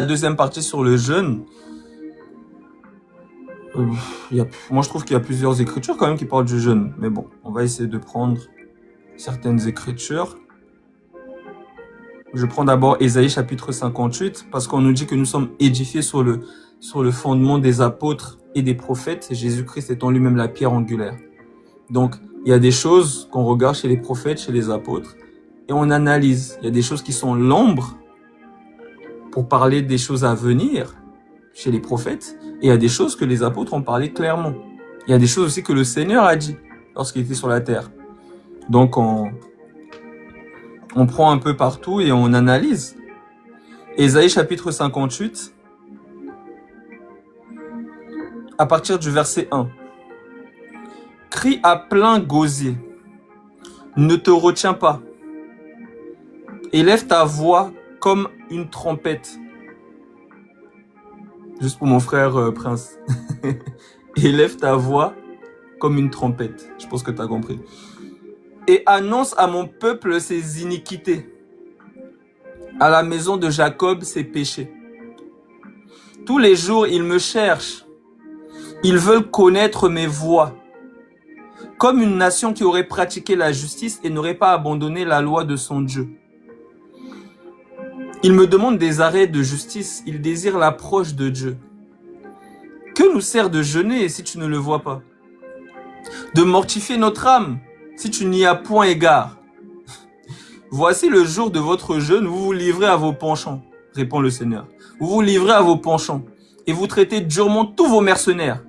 La deuxième partie sur le jeûne, moi je trouve qu'il y a plusieurs écritures quand même qui parlent du jeûne. Mais bon, on va essayer de prendre certaines écritures. Je prends d'abord Ésaïe chapitre 58 parce qu'on nous dit que nous sommes édifiés sur le fondement des apôtres et des prophètes, Jésus-Christ étant lui-même la pierre angulaire. Donc, il y a des choses qu'on regarde chez les prophètes, chez les apôtres, et on analyse. Il y a des choses qui sont l'ombre pour parler des choses à venir chez les prophètes, et il y a des choses que les apôtres ont parlé clairement. Il y a des choses aussi que le Seigneur a dit lorsqu'il était sur la terre. Donc, on prend un peu partout et on analyse. Ésaïe chapitre 58, à partir du verset 1. Crie à plein gosier, ne te retiens pas. Élève ta voix comme une trompette. Juste pour mon frère Prince. Élève ta voix comme une trompette. Je pense que tu as compris. Et annonce à mon peuple ses iniquités, à la maison de Jacob ses péchés. Tous les jours, ils me cherchent. Ils veulent connaître mes voies. Comme une nation qui aurait pratiqué la justice et n'aurait pas abandonné la loi de son Dieu. Ils me demandent des arrêts de justice. Ils désirent l'approche de Dieu. Que nous sert de jeûner si tu ne le vois pas? De mortifier notre âme si tu n'y as point égard. Voici le jour de votre jeûne, vous vous livrez à vos penchants, répond le Seigneur. Vous vous livrez à vos penchants et vous traitez durement tous vos mercenaires.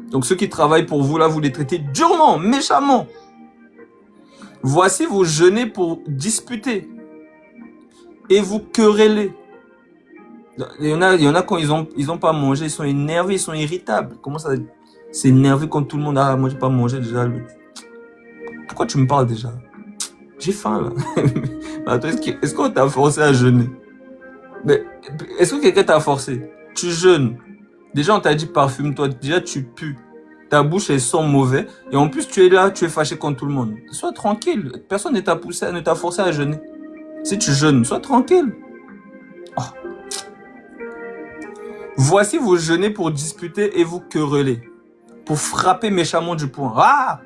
Donc ceux qui travaillent pour vous, là, vous les traitez durement, méchamment. Voici vous jeûnez pour disputer et vous querellez. Il y en a quand ils ont pas mangé, ils sont énervés, ils sont irritables. Comment ça s'énerver quand tout le monde a moi j'ai pas mangé déjà. Pourquoi tu me parles déjà? J'ai faim là. Attends, est-ce qu'on t'a forcé à jeûner? Mais est-ce que quelqu'un t'a forcé? Tu jeûnes. Déjà on t'a dit parfume-toi, déjà tu pues. Ta bouche elle sent mauvais et en plus tu es là, tu es fâché contre tout le monde. Sois tranquille, personne ne t'a forcé à jeûner. Si tu jeûnes, sois tranquille. Oh. Voici vous jeûnez pour disputer et vous quereller, pour frapper méchamment du poing. Ah!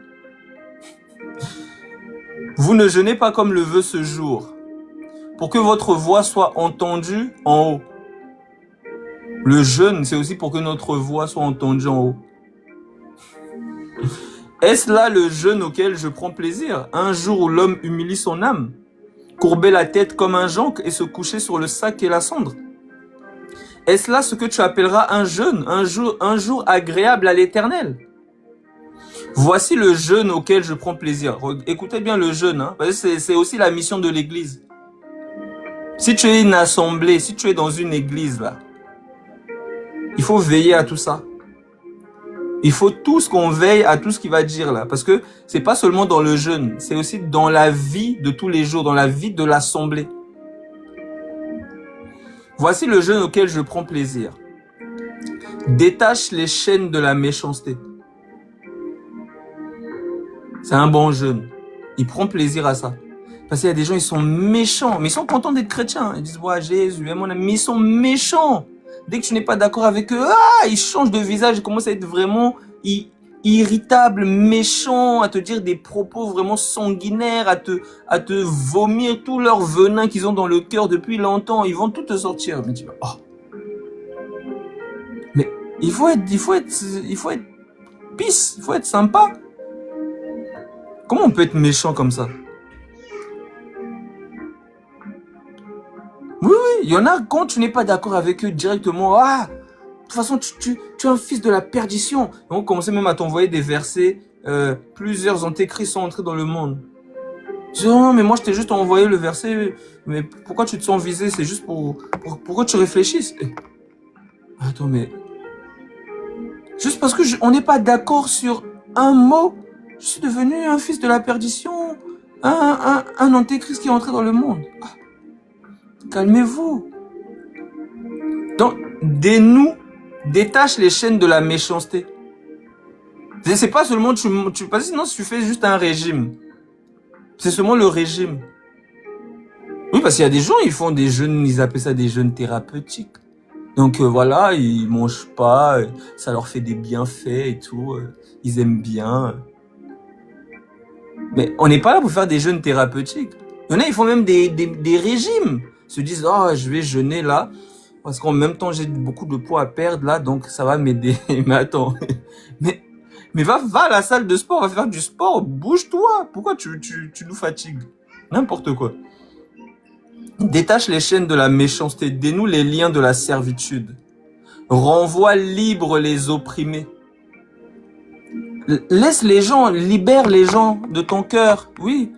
Vous ne jeûnez pas comme le veut ce jour, pour que votre voix soit entendue en haut. Le jeûne, c'est aussi pour que notre voix soit entendue en haut. Est-ce là le jeûne auquel je prends plaisir? Un jour où l'homme humilie son âme, courber la tête comme un jonc et se coucher sur le sac et la cendre? Est-ce là ce que tu appelleras un jeûne, un jour agréable à l'Éternel? Voici le jeûne auquel je prends plaisir. Écoutez bien le jeûne, hein, parce que c'est aussi la mission de l'église. Si tu es une assemblée, si tu es dans une église, là, il faut veiller à tout ça. Il faut tous qu'on veille à tout ce qu'il va dire là. Parce que c'est pas seulement dans le jeûne, c'est aussi dans la vie de tous les jours, dans la vie de l'assemblée. Voici le jeûne auquel je prends plaisir. Détache les chaînes de la méchanceté. C'est un bon jeûne. Il prend plaisir à ça. Parce qu'il y a des gens, ils sont méchants. Mais ils sont contents d'être chrétiens. Ils disent, ouais, Jésus est mon ami. Mais ils sont méchants. Dès que tu n'es pas d'accord avec eux, ils changent de visage. Ils commencent à être vraiment irritables, méchants, à te dire des propos vraiment sanguinaires, à te vomir tout leur venin qu'ils ont dans le cœur depuis longtemps. Ils vont tout te sortir. Mais tu vas, Mais il faut être peace, il faut être sympa. Comment on peut être méchant comme ça? Oui, il y en a quand tu n'es pas d'accord avec eux directement. De toute façon, tu es un fils de la perdition. Et on commençait même à t'envoyer des versets. Plusieurs antéchrists sont entrés dans le monde. Je dis, non, mais moi, je t'ai juste envoyé le verset. Mais pourquoi tu te sens visé? C'est juste pour que tu réfléchisses. Attends, mais... Juste parce que on n'est pas d'accord sur un mot, je suis devenu un fils de la perdition. Un antéchrist qui est entré dans le monde. Calmez-vous. Donc, détache les chaînes de la méchanceté. C'est pas seulement tu passes, sinon tu fais juste un régime. C'est seulement le régime. Oui, parce qu'il y a des gens, ils font des jeûnes, ils appellent ça des jeûnes thérapeutiques. Donc voilà, ils mangent pas, ça leur fait des bienfaits et tout, ils aiment bien. Mais on n'est pas là pour faire des jeûnes thérapeutiques. Il y en a, ils font même des régimes. Ils se disent, oh, je vais jeûner là, parce qu'en même temps, j'ai beaucoup de poids à perdre là, donc ça va m'aider. Mais attends, mais, mais va à la salle de sport, va faire du sport, bouge-toi. Pourquoi tu nous fatigues? N'importe quoi. Détache les chaînes de la méchanceté, dénoue les liens de la servitude. Renvoie libre les opprimés. Laisse les gens, libère les gens de ton cœur. Oui.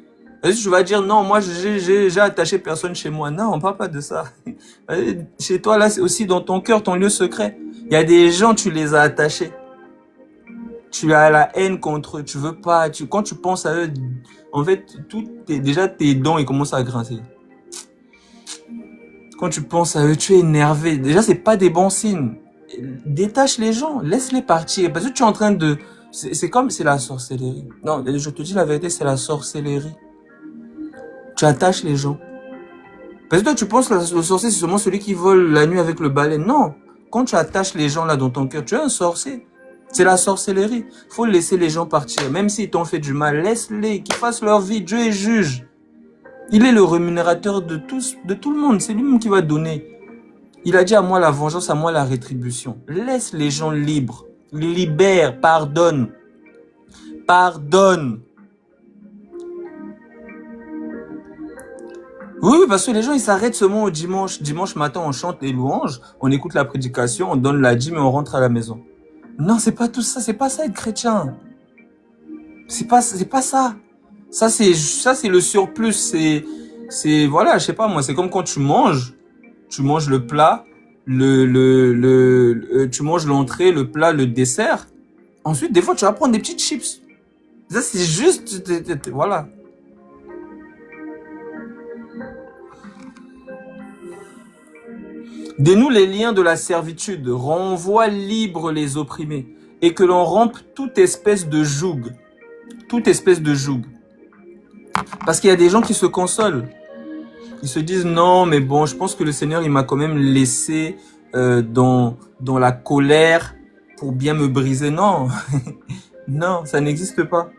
Est-ce que tu vas dire non, moi j'ai attaché personne chez moi. Non, on parle pas de ça. Chez toi là, c'est aussi dans ton cœur, ton lieu secret. Il y a des gens, tu les as attachés. Tu as la haine contre eux, tu veux pas. Quand tu penses à eux, en fait, déjà tes dents ils commencent à grincer. Quand tu penses à eux, tu es énervé. Déjà, c'est pas des bons signes. Détache les gens, laisse-les partir. Parce que tu es en train de... c'est la sorcellerie. Non, je te dis la vérité, c'est la sorcellerie. Tu attaches les gens. Parce que toi, tu penses que le sorcier, c'est seulement celui qui vole la nuit avec le balai. Non. Quand tu attaches les gens là dans ton cœur, tu es un sorcier. C'est la sorcellerie. Faut laisser les gens partir. Même s'ils t'ont fait du mal, laisse-les, qu'ils fassent leur vie. Dieu est juge. Il est le rémunérateur de tous, de tout le monde. C'est lui-même qui va donner. Il a dit à moi la vengeance, à moi la rétribution. Laisse les gens libres. Libère, pardonne. Pardonne. Oui, parce que les gens, ils s'arrêtent seulement au dimanche. Dimanche matin, on chante les louanges, on écoute la prédication, on donne la dîme et on rentre à la maison. Non, c'est pas tout ça. C'est pas ça être chrétien. C'est pas ça. Ça, c'est le surplus. Voilà, je sais pas moi. C'est comme quand tu manges le plat, tu manges l'entrée, le plat, le dessert. Ensuite, des fois, tu vas prendre des petites chips. Ça, c'est juste, voilà. Dénoue les liens de la servitude, renvoie libre les opprimés, et que l'on rompe toute espèce de joug. Toute espèce de joug. Parce qu'il y a des gens qui se consolent. Ils se disent non, mais bon, je pense que le Seigneur, il m'a quand même laissé dans la colère pour bien me briser. Non, non, ça n'existe pas.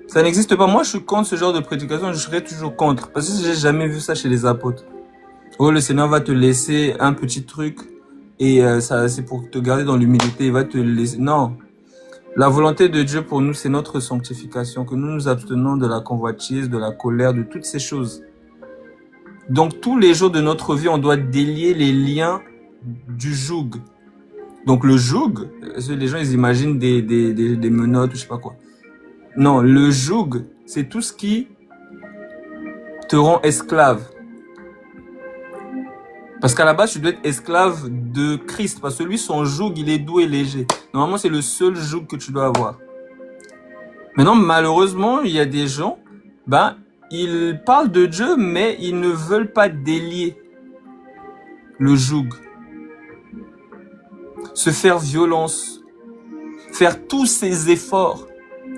Ça n'existe pas. Moi, je suis contre ce genre de prédication. Je serai toujours contre. Parce que j'ai jamais vu ça chez les apôtres. Oh, le Seigneur va te laisser un petit truc et ça, c'est pour te garder dans l'humilité. Il va te laisser. Non. La volonté de Dieu pour nous, c'est notre sanctification, que nous nous abstenons de la convoitise, de la colère, de toutes ces choses. Donc, tous les jours de notre vie, on doit délier les liens du joug. Donc, le joug, les gens, ils imaginent des menottes ou je sais pas quoi. Non, le joug, c'est tout ce qui te rend esclave. Parce qu'à la base, tu dois être esclave de Christ. Parce que lui, son joug, il est doux et léger. Normalement, c'est le seul joug que tu dois avoir. Maintenant, malheureusement, il y a des gens, ils parlent de Dieu, mais ils ne veulent pas délier le joug. Se faire violence. Faire tous ces efforts.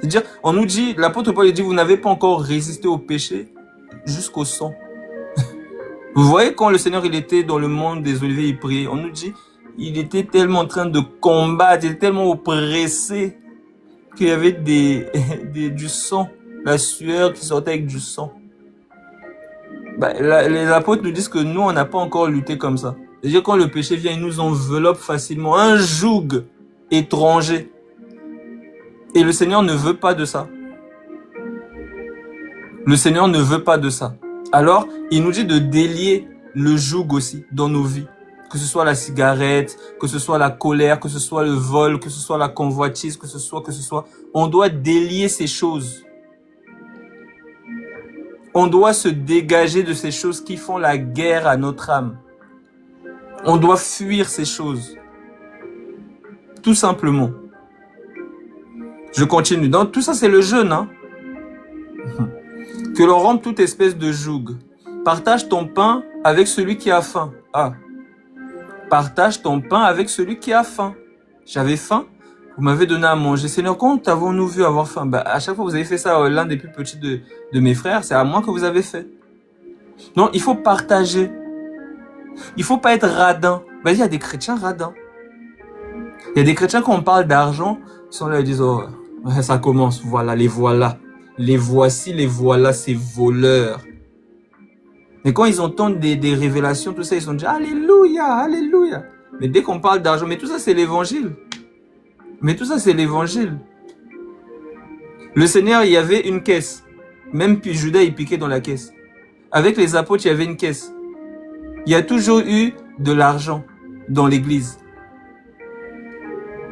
C'est-à-dire, on nous dit, l'apôtre Paul dit, vous n'avez pas encore résisté au péché jusqu'au sang. Vous voyez, quand le Seigneur, il était dans le monde des Oliviers, il priait, on nous dit, il était tellement en train de combattre, il était tellement oppressé qu'il y avait du sang, la sueur qui sortait avec du sang. Les apôtres nous disent que nous, on n'a pas encore lutté comme ça. C'est-à-dire, quand le péché vient, il nous enveloppe facilement. Un joug étranger. Et le Seigneur ne veut pas de ça. Le Seigneur ne veut pas de ça. Alors, il nous dit de délier le joug aussi dans nos vies. Que ce soit la cigarette, que ce soit la colère, que ce soit le vol, que ce soit la convoitise, que ce soit. On doit délier ces choses. On doit se dégager de ces choses qui font la guerre à notre âme. On doit fuir ces choses. Tout simplement. Je continue. Donc, tout ça, c'est le jeûne, hein. Que l'on rompe toute espèce de joug. Partage ton pain avec celui qui a faim. Ah. Partage ton pain avec celui qui a faim. J'avais faim. Vous m'avez donné à manger. Seigneur, quand avons-nous vu avoir faim? À chaque fois que vous avez fait ça, l'un des plus petits de mes frères, c'est à moi que vous avez fait. Non, il faut partager. Il faut pas être radin. Ben, il y a des chrétiens radins. Il y a des chrétiens, quand on parle d'argent, ils sont là, ils disent, oh, ouais, ça commence, voilà. Les voici, les voilà, ces voleurs. Mais quand ils entendent des révélations, tout ça, ils sont dit, alléluia, alléluia. Mais dès qu'on parle d'argent, mais tout ça, c'est l'évangile. Mais tout ça, c'est l'évangile. Le Seigneur, il y avait une caisse. Même puis Judas, il piquait dans la caisse. Avec les apôtres, il y avait une caisse. Il y a toujours eu de l'argent dans l'église.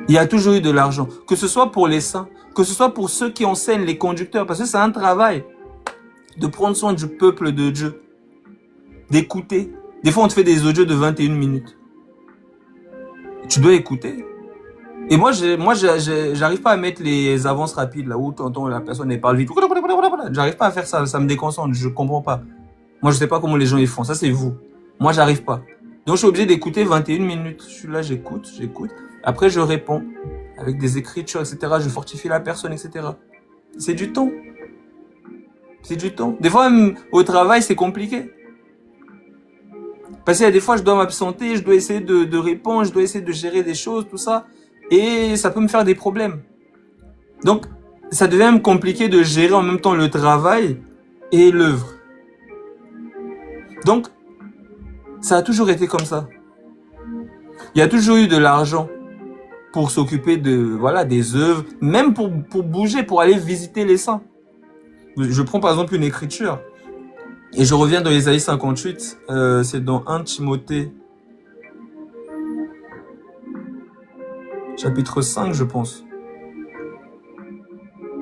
Il y a toujours eu de l'argent. Que ce soit pour les saints, que ce soit pour ceux qui enseignent, les conducteurs, parce que c'est un travail de prendre soin du peuple de Dieu, d'écouter. Des fois, on te fait des audios de 21 minutes. Tu dois écouter. Et moi, j'arrive pas à mettre les avances rapides, là où t'entends la personne, elle parle vite. J'arrive pas à faire ça, ça me déconcentre, je comprends pas. Moi, je sais pas comment les gens y font, ça c'est vous. Moi, j'arrive pas. Donc, je suis obligé d'écouter 21 minutes. Je suis là, j'écoute. Après, je réponds avec des écritures, etc. Je fortifie la personne, etc. C'est du temps. C'est du temps. Des fois, même au travail, c'est compliqué. Parce qu'il y a des fois, je dois m'absenter, je dois essayer de répondre, je dois essayer de gérer des choses, tout ça. Et ça peut me faire des problèmes. Donc, ça devient même compliqué de gérer en même temps le travail et l'œuvre. Donc, ça a toujours été comme ça. Il y a toujours eu de l'argent pour s'occuper des œuvres, même pour bouger, pour aller visiter les saints. Je prends par exemple une écriture, et je reviens dans Ésaïe 58, c'est dans 1 Timothée, chapitre 5, je pense.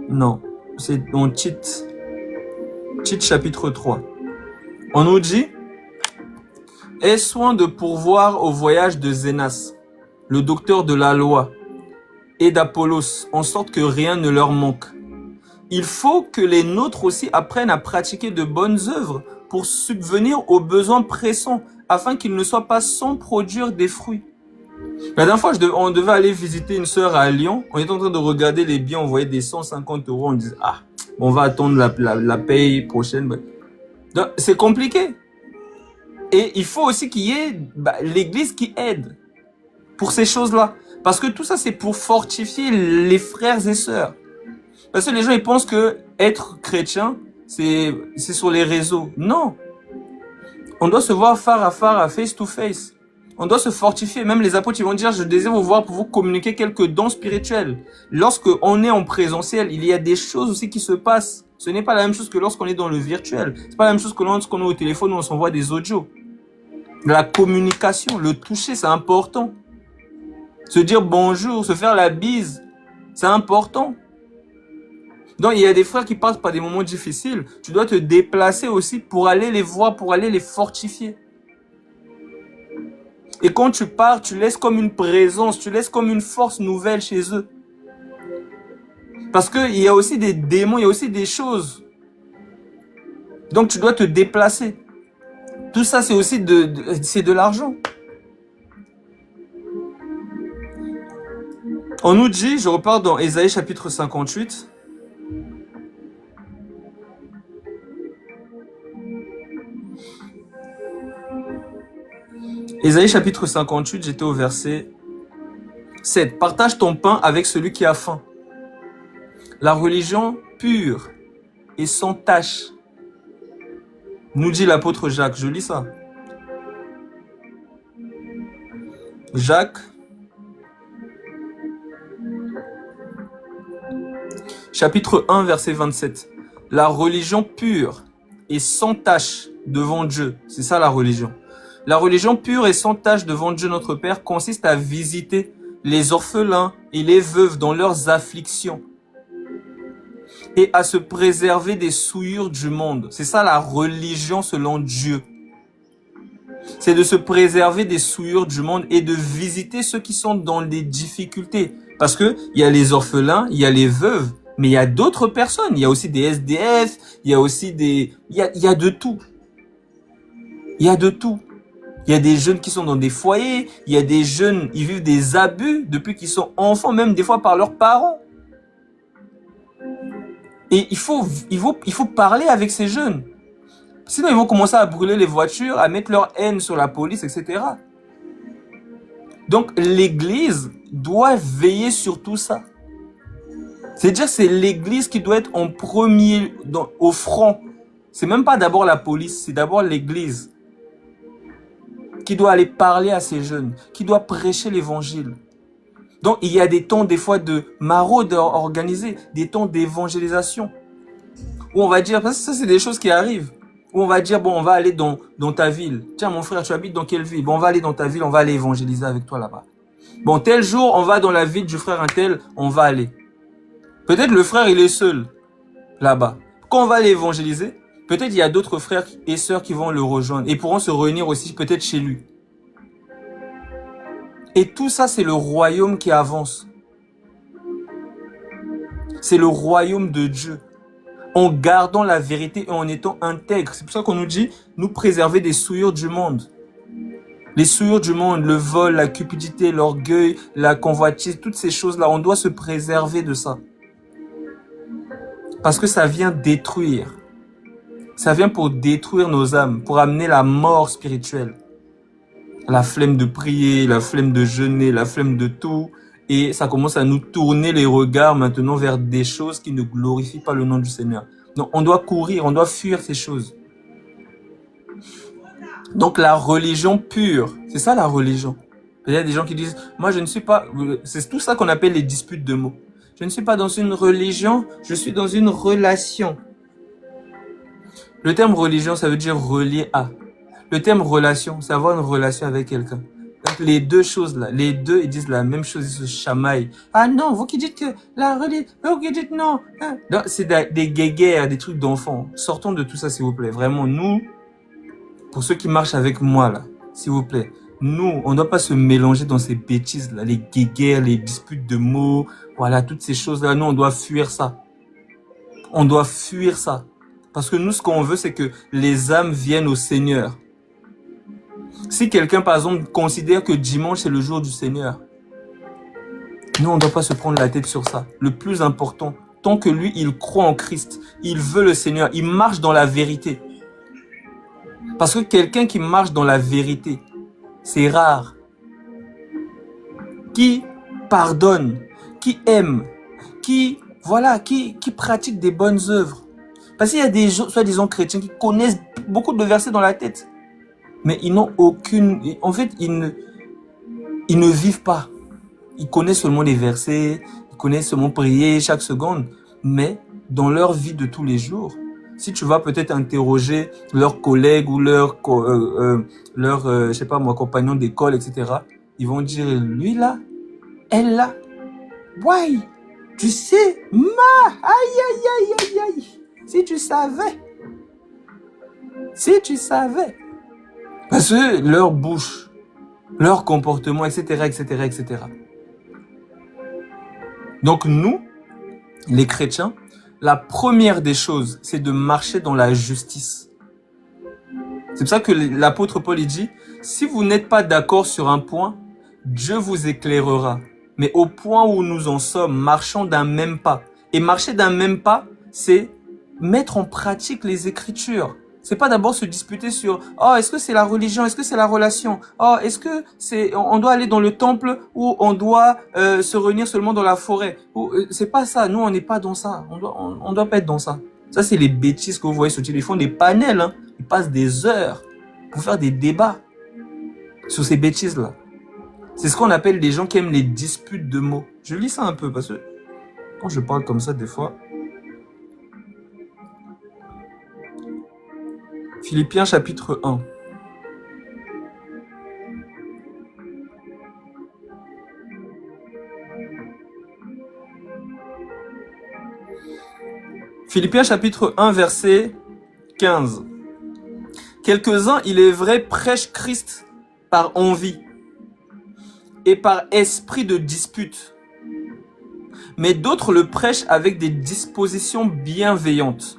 Non, c'est dans Tite chapitre 3. On nous dit, « Aie soin de pourvoir au voyage de Zénas, le docteur de la loi, et d'Apollos, en sorte que rien ne leur manque. Il faut que les nôtres aussi apprennent à pratiquer de bonnes œuvres pour subvenir aux besoins pressants, afin qu'ils ne soient pas sans produire des fruits. » La dernière fois, on devait aller visiter une sœur à Lyon. On était en train de regarder les biens, on voyait des 150 €. On disait, on va attendre la paye prochaine. Donc, c'est compliqué. Et il faut aussi qu'il y ait l'église qui aide pour ces choses-là. Parce que tout ça, c'est pour fortifier les frères et sœurs. Parce que les gens, ils pensent que être chrétien, c'est sur les réseaux. Non. On doit se voir face à face to face. On doit se fortifier. Même les apôtres, ils vont dire, je désire vous voir pour vous communiquer quelques dons spirituels. Lorsque on est en présentiel, il y a des choses aussi qui se passent. Ce n'est pas la même chose que lorsqu'on est dans le virtuel. C'est pas la même chose que lorsqu'on est au téléphone où on s'envoie des audios. La communication, le toucher, c'est important. Se dire bonjour, se faire la bise, c'est important. Donc, il y a des frères qui passent par des moments difficiles. Tu dois te déplacer aussi pour aller les voir, pour aller les fortifier. Et quand tu pars, tu laisses comme une présence, tu laisses comme une force nouvelle chez eux. Parce qu'il y a aussi des démons, il y a aussi des choses. Donc, tu dois te déplacer. Tout ça, c'est aussi de l'argent. On nous dit, je repars dans Ésaïe chapitre 58. Ésaïe chapitre 58, j'étais au verset 7. Partage ton pain avec celui qui a faim. La religion pure et sans tache, nous dit l'apôtre Jacques. Je lis ça. Jacques, chapitre 1, verset 27. La religion pure et sans tache devant Dieu. C'est ça la religion. La religion pure et sans tache devant Dieu notre Père consiste à visiter les orphelins et les veuves dans leurs afflictions et à se préserver des souillures du monde. C'est ça la religion selon Dieu. C'est de se préserver des souillures du monde et de visiter ceux qui sont dans des difficultés. Parce que il y a les orphelins, il y a les veuves, mais il y a d'autres personnes. Il y a aussi des SDF, il y a aussi il y a de tout. Il y a de tout. Il y a des jeunes qui sont dans des foyers, il y a des jeunes, ils vivent des abus depuis qu'ils sont enfants, même des fois par leurs parents. Et il faut parler avec ces jeunes. Sinon, ils vont commencer à brûler les voitures, à mettre leur haine sur la police, etc. Donc, l'Église doit veiller sur tout ça. C'est-à-dire, c'est l'Église qui doit être en premier, au front. C'est même pas d'abord la police, c'est d'abord l'Église qui doit aller parler à ces jeunes, qui doit prêcher l'Évangile. Donc, il y a des temps, des fois, de maraude organisée, des temps d'évangélisation, où on va dire, parce que ça, c'est des choses qui arrivent, où on va dire, bon, on va aller dans ta ville. Tiens, mon frère, tu habites dans quelle ville? Bon, on va aller dans ta ville, on va aller évangéliser avec toi là-bas. Bon, tel jour, on va dans la ville du frère un tel, on va aller. Peut-être le frère, il est seul là-bas. Quand on va aller évangéliser, peut-être il y a d'autres frères et sœurs qui vont le rejoindre et pourront se réunir aussi peut-être chez lui. Et tout ça, c'est le royaume qui avance. C'est le royaume de Dieu. En gardant la vérité et en étant intègre. C'est pour ça qu'on nous dit, nous préserver des souillures du monde. Les souillures du monde, le vol, la cupidité, l'orgueil, la convoitise, toutes ces choses-là, on doit se préserver de ça. Parce que ça vient détruire. Ça vient pour détruire nos âmes, pour amener la mort spirituelle. La flemme de prier, la flemme de jeûner, la flemme de tout. Et ça commence à nous tourner les regards maintenant vers des choses qui ne glorifient pas le nom du Seigneur. Donc on doit courir, on doit fuir ces choses. Donc la religion pure, c'est ça la religion. Il y a des gens qui disent, moi je ne suis pas, c'est tout ça qu'on appelle les disputes de mots. Je ne suis pas dans une religion, je suis dans une relation. Le terme religion, ça veut dire relier à. Le terme relation, c'est avoir une relation avec quelqu'un. Donc les deux choses là, les deux ils disent la même chose, ils se chamaillent. Ah non, vous qui dites que la religion, vous qui dites non. Hein. C'est des guéguerres, des trucs d'enfants. Sortons de tout ça s'il vous plaît. Vraiment, nous, pour ceux qui marchent avec moi là, s'il vous plaît, nous, on ne doit pas se mélanger dans ces bêtises là, les guéguerres, les disputes de mots, voilà, toutes ces choses là. Nous, on doit fuir ça. On doit fuir ça. Parce que nous, ce qu'on veut, c'est que les âmes viennent au Seigneur. Si quelqu'un, par exemple, considère que dimanche, c'est le jour du Seigneur, nous, on ne doit pas se prendre la tête sur ça. Le plus important, tant que lui, il croit en Christ, il veut le Seigneur, il marche dans la vérité. Parce que quelqu'un qui marche dans la vérité, c'est rare. Qui pardonne, qui aime, qui pratique des bonnes œuvres. Parce qu'il y a des gens, soi-disant chrétiens, qui connaissent beaucoup de versets dans la tête. Mais ils n'ont aucune... En fait, ils ne vivent pas. Ils connaissent seulement les versets, ils connaissent seulement prier chaque seconde. Mais dans leur vie de tous les jours, si tu vas peut-être interroger leurs collègues ou leurs je sais pas moi, compagnons d'école, etc., ils vont dire, lui là, elle là, ouais, tu sais, aïe, si tu savais. Parce que leur bouche, leur comportement, etc., etc., etc. Donc nous, les chrétiens, la première des choses, c'est de marcher dans la justice. C'est pour ça que l'apôtre Paul il dit, si vous n'êtes pas d'accord sur un point, Dieu vous éclairera. Mais au point où nous en sommes, marchons d'un même pas. Et marcher d'un même pas, c'est mettre en pratique les Écritures. C'est pas d'abord se disputer sur oh est-ce que c'est la religion, est-ce que c'est la relation, oh est-ce que c'est on doit aller dans le temple ou on doit se réunir seulement dans la forêt. C'est pas ça, nous on n'est pas dans ça, on doit pas être dans ça. Ça c'est les bêtises que vous voyez sur ils font des panels, hein. Ils passent des heures pour faire des débats sur ces bêtises là. C'est ce qu'on appelle des gens qui aiment les disputes de mots. Je lis ça un peu parce que quand je parle comme ça des fois. Philippiens chapitre 1. Philippiens chapitre 1 verset 15. Quelques-uns, il est vrai, prêchent Christ par envie et par esprit de dispute. Mais d'autres le prêchent avec des dispositions bienveillantes.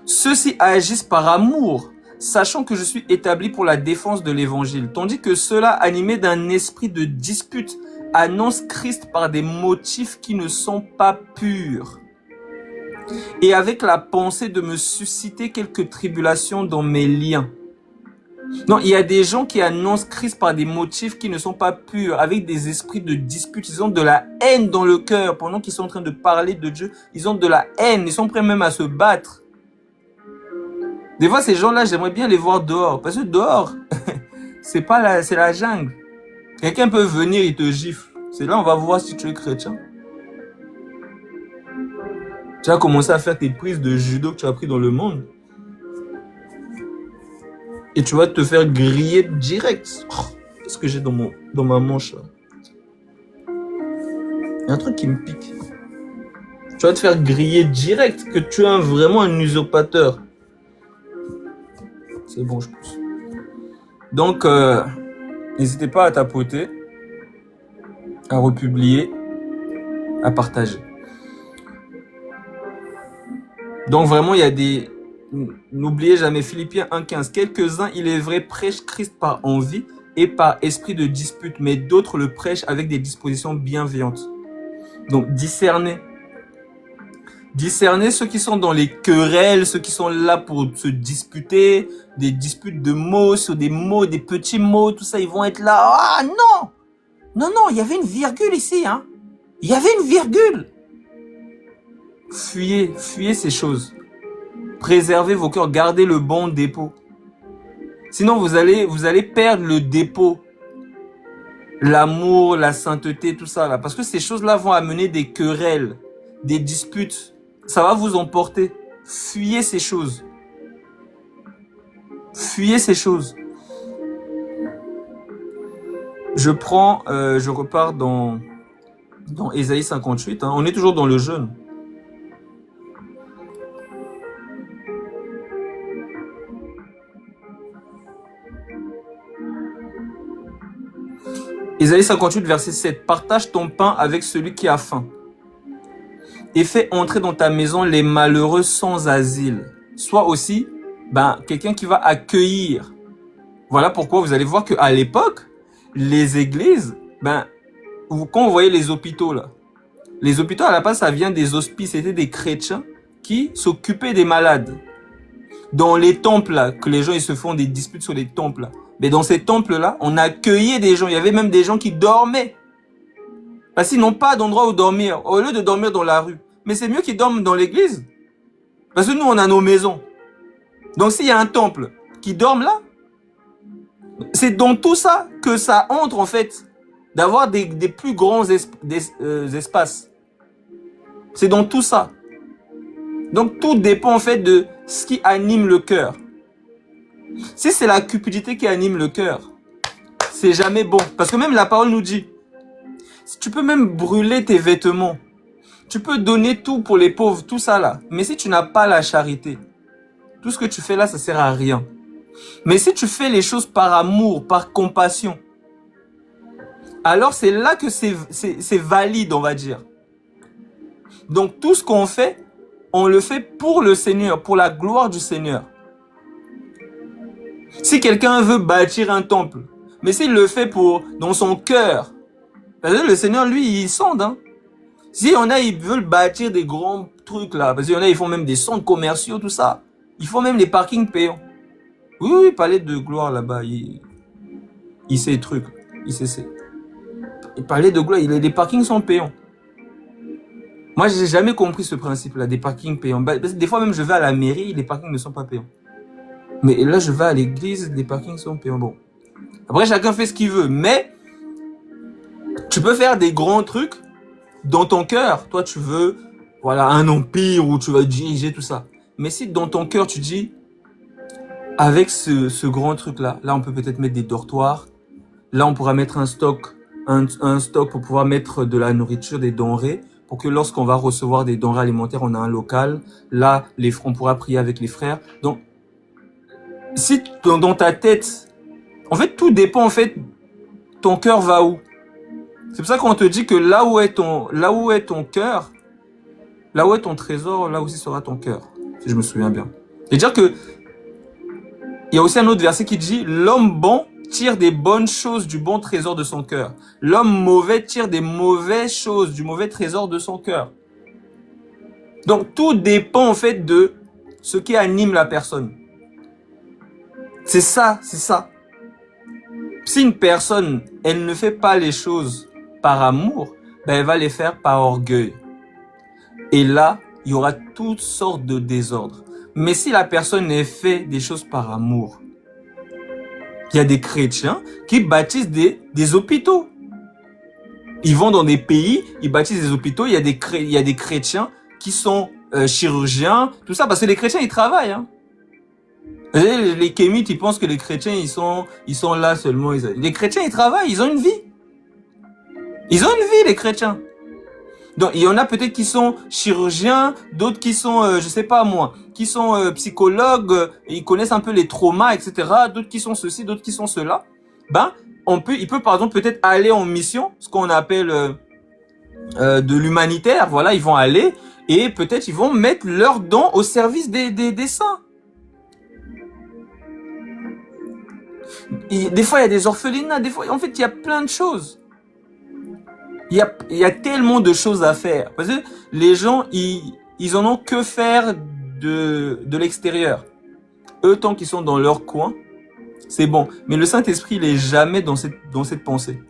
Ceux-ci agissent par amour, sachant que je suis établi pour la défense de l'évangile, tandis que ceux-là, animés d'un esprit de dispute, annoncent Christ par des motifs qui ne sont pas purs. et avec la pensée de me susciter quelques tribulations dans mes liens. Non, il y a des gens qui annoncent Christ par des motifs qui ne sont pas purs, avec des esprits de dispute. Ils ont de la haine dans le cœur. Pendant qu'ils sont en train de parler de Dieu, ils ont de la haine. Ils sont prêts même à se battre. Des fois, ces gens-là, j'aimerais bien les voir dehors. Parce que dehors, c'est la jungle. Quelqu'un peut venir, il te gifle. C'est là, on va voir si tu es chrétien. Tu vas commencer à faire tes prises de judo que tu as appris dans le monde. Et tu vas te faire griller direct. Oh, qu'est-ce que j'ai dans ma manche là? Il y a un truc qui me pique. Tu vas te faire griller direct, que tu es vraiment un usurpateur. C'est bon, je pense. Donc, n'hésitez pas à tapoter, à republier, à partager. Donc vraiment, il y a des... N'oubliez jamais Philippiens 1,15. Quelques-uns, il est vrai, prêchent Christ par envie et par esprit de dispute, mais d'autres le prêchent avec des dispositions bienveillantes. Donc, discernez. Discernez ceux qui sont dans les querelles, ceux qui sont là pour se disputer, des disputes de mots sur des mots, des petits mots, tout ça, ils vont être là. Ah non! Non, non, il y avait une virgule ici, hein. Il y avait une virgule. Fuyez ces choses. Préservez vos cœurs, gardez le bon dépôt. Sinon, vous allez perdre le dépôt. L'amour, la sainteté, tout ça là. Parce que ces choses-là vont amener des querelles, des disputes. Ça va vous emporter. Fuyez ces choses. Fuyez ces choses. Je repars dans Ésaïe 58. Hein. On est toujours dans le jeûne. Ésaïe 58, verset 7. Partage ton pain avec celui qui a faim. Et fais entrer dans ta maison les malheureux sans asile. Soit aussi quelqu'un qui va accueillir. Voilà pourquoi vous allez voir qu'à l'époque, les églises, quand vous voyez les hôpitaux là, les hôpitaux à la base ça vient des hospices, c'était des chrétiens qui s'occupaient des malades. Dans les temples là, que les gens ils se font des disputes sur les temples là. Mais dans ces temples-là, on accueillait des gens. Il y avait même des gens qui dormaient. Parce qu'ils n'ont pas d'endroit où dormir. Au lieu de dormir dans la rue. Mais c'est mieux qu'ils dorment dans l'église. Parce que nous, on a nos maisons. Donc s'il y a un temple qui dorme là, c'est dans tout ça que ça entre en fait. D'avoir des plus grands espaces. C'est dans tout ça. Donc tout dépend en fait de ce qui anime le cœur. Si c'est la cupidité qui anime le cœur, c'est jamais bon. Parce que même la parole nous dit, tu peux même brûler tes vêtements. Tu peux donner tout pour les pauvres, tout ça là. Mais si tu n'as pas la charité, tout ce que tu fais là, ça sert à rien. Mais si tu fais les choses par amour, par compassion, alors c'est là que c'est valide, on va dire. Donc tout ce qu'on fait, on le fait pour le Seigneur, pour la gloire du Seigneur. Si quelqu'un veut bâtir un temple, mais s'il le fait dans son cœur, parce que le Seigneur, lui, il sonde. Hein. Si on a, ils veulent bâtir des grands trucs là, parce qu'il y en a, ils font même des centres commerciaux, tout ça. Ils font même les parkings payants. Oui, palais de gloire là-bas, il sait les trucs, il sait. Les palais de gloire, les parkings sont payants. Moi, j'ai jamais compris ce principe-là, des parkings payants. Parce que des fois même, je vais à la mairie, les parkings ne sont pas payants. Mais là, je vais à l'église, les parkings sont payants. Bon. Après, chacun fait ce qu'il veut. Mais, tu peux faire des grands trucs dans ton cœur. Toi, tu veux, un empire où tu vas diriger tout ça. Mais si dans ton cœur, tu dis, avec ce grand truc-là, là, on peut peut-être mettre des dortoirs. Là, on pourra mettre un stock pour pouvoir mettre de la nourriture, des denrées. Pour que lorsqu'on va recevoir des denrées alimentaires, on a un local. Là, on pourra prier avec les frères. Donc, si dans ta tête, en fait, tout dépend, en fait, ton cœur va où? C'est pour ça qu'on te dit que là où est ton cœur, là où est ton trésor, là aussi sera ton cœur. Si je me souviens bien. C'est-à-dire que, il y a aussi un autre verset qui dit, l'homme bon tire des bonnes choses du bon trésor de son cœur. L'homme mauvais tire des mauvaises choses du mauvais trésor de son cœur. Donc, tout dépend en fait de ce qui anime la personne. C'est ça, c'est ça. Si une personne, elle ne fait pas les choses par amour, ben elle va les faire par orgueil. Et là, il y aura toutes sortes de désordres. Mais si la personne elle fait des choses par amour, il y a des chrétiens qui bâtissent des hôpitaux. Ils vont dans des pays, ils bâtissent des hôpitaux, il y a des chrétiens qui sont chirurgiens, tout ça, parce que les chrétiens, ils travaillent. Hein. Les kémites, ils pensent que les chrétiens, ils sont là seulement. Les chrétiens, ils travaillent, ils ont une vie. Ils ont une vie, les chrétiens. Donc, il y en a peut-être qui sont chirurgiens, d'autres qui sont, je sais pas moi, qui sont psychologues, ils connaissent un peu les traumas, etc. D'autres qui sont ceci, d'autres qui sont cela. Ben, il peut par exemple peut-être aller en mission, ce qu'on appelle de l'humanitaire. Voilà, ils vont aller et peut-être ils vont mettre leurs dons au service des saints. Et des fois, il y a des orphelinats, des fois, en fait, il y a plein de choses. Il y a tellement de choses à faire. Parce que les gens, ils en ont que faire de l'extérieur. Eux, tant qu'ils sont dans leur coin, c'est bon. Mais le Saint-Esprit, il est jamais dans cette pensée.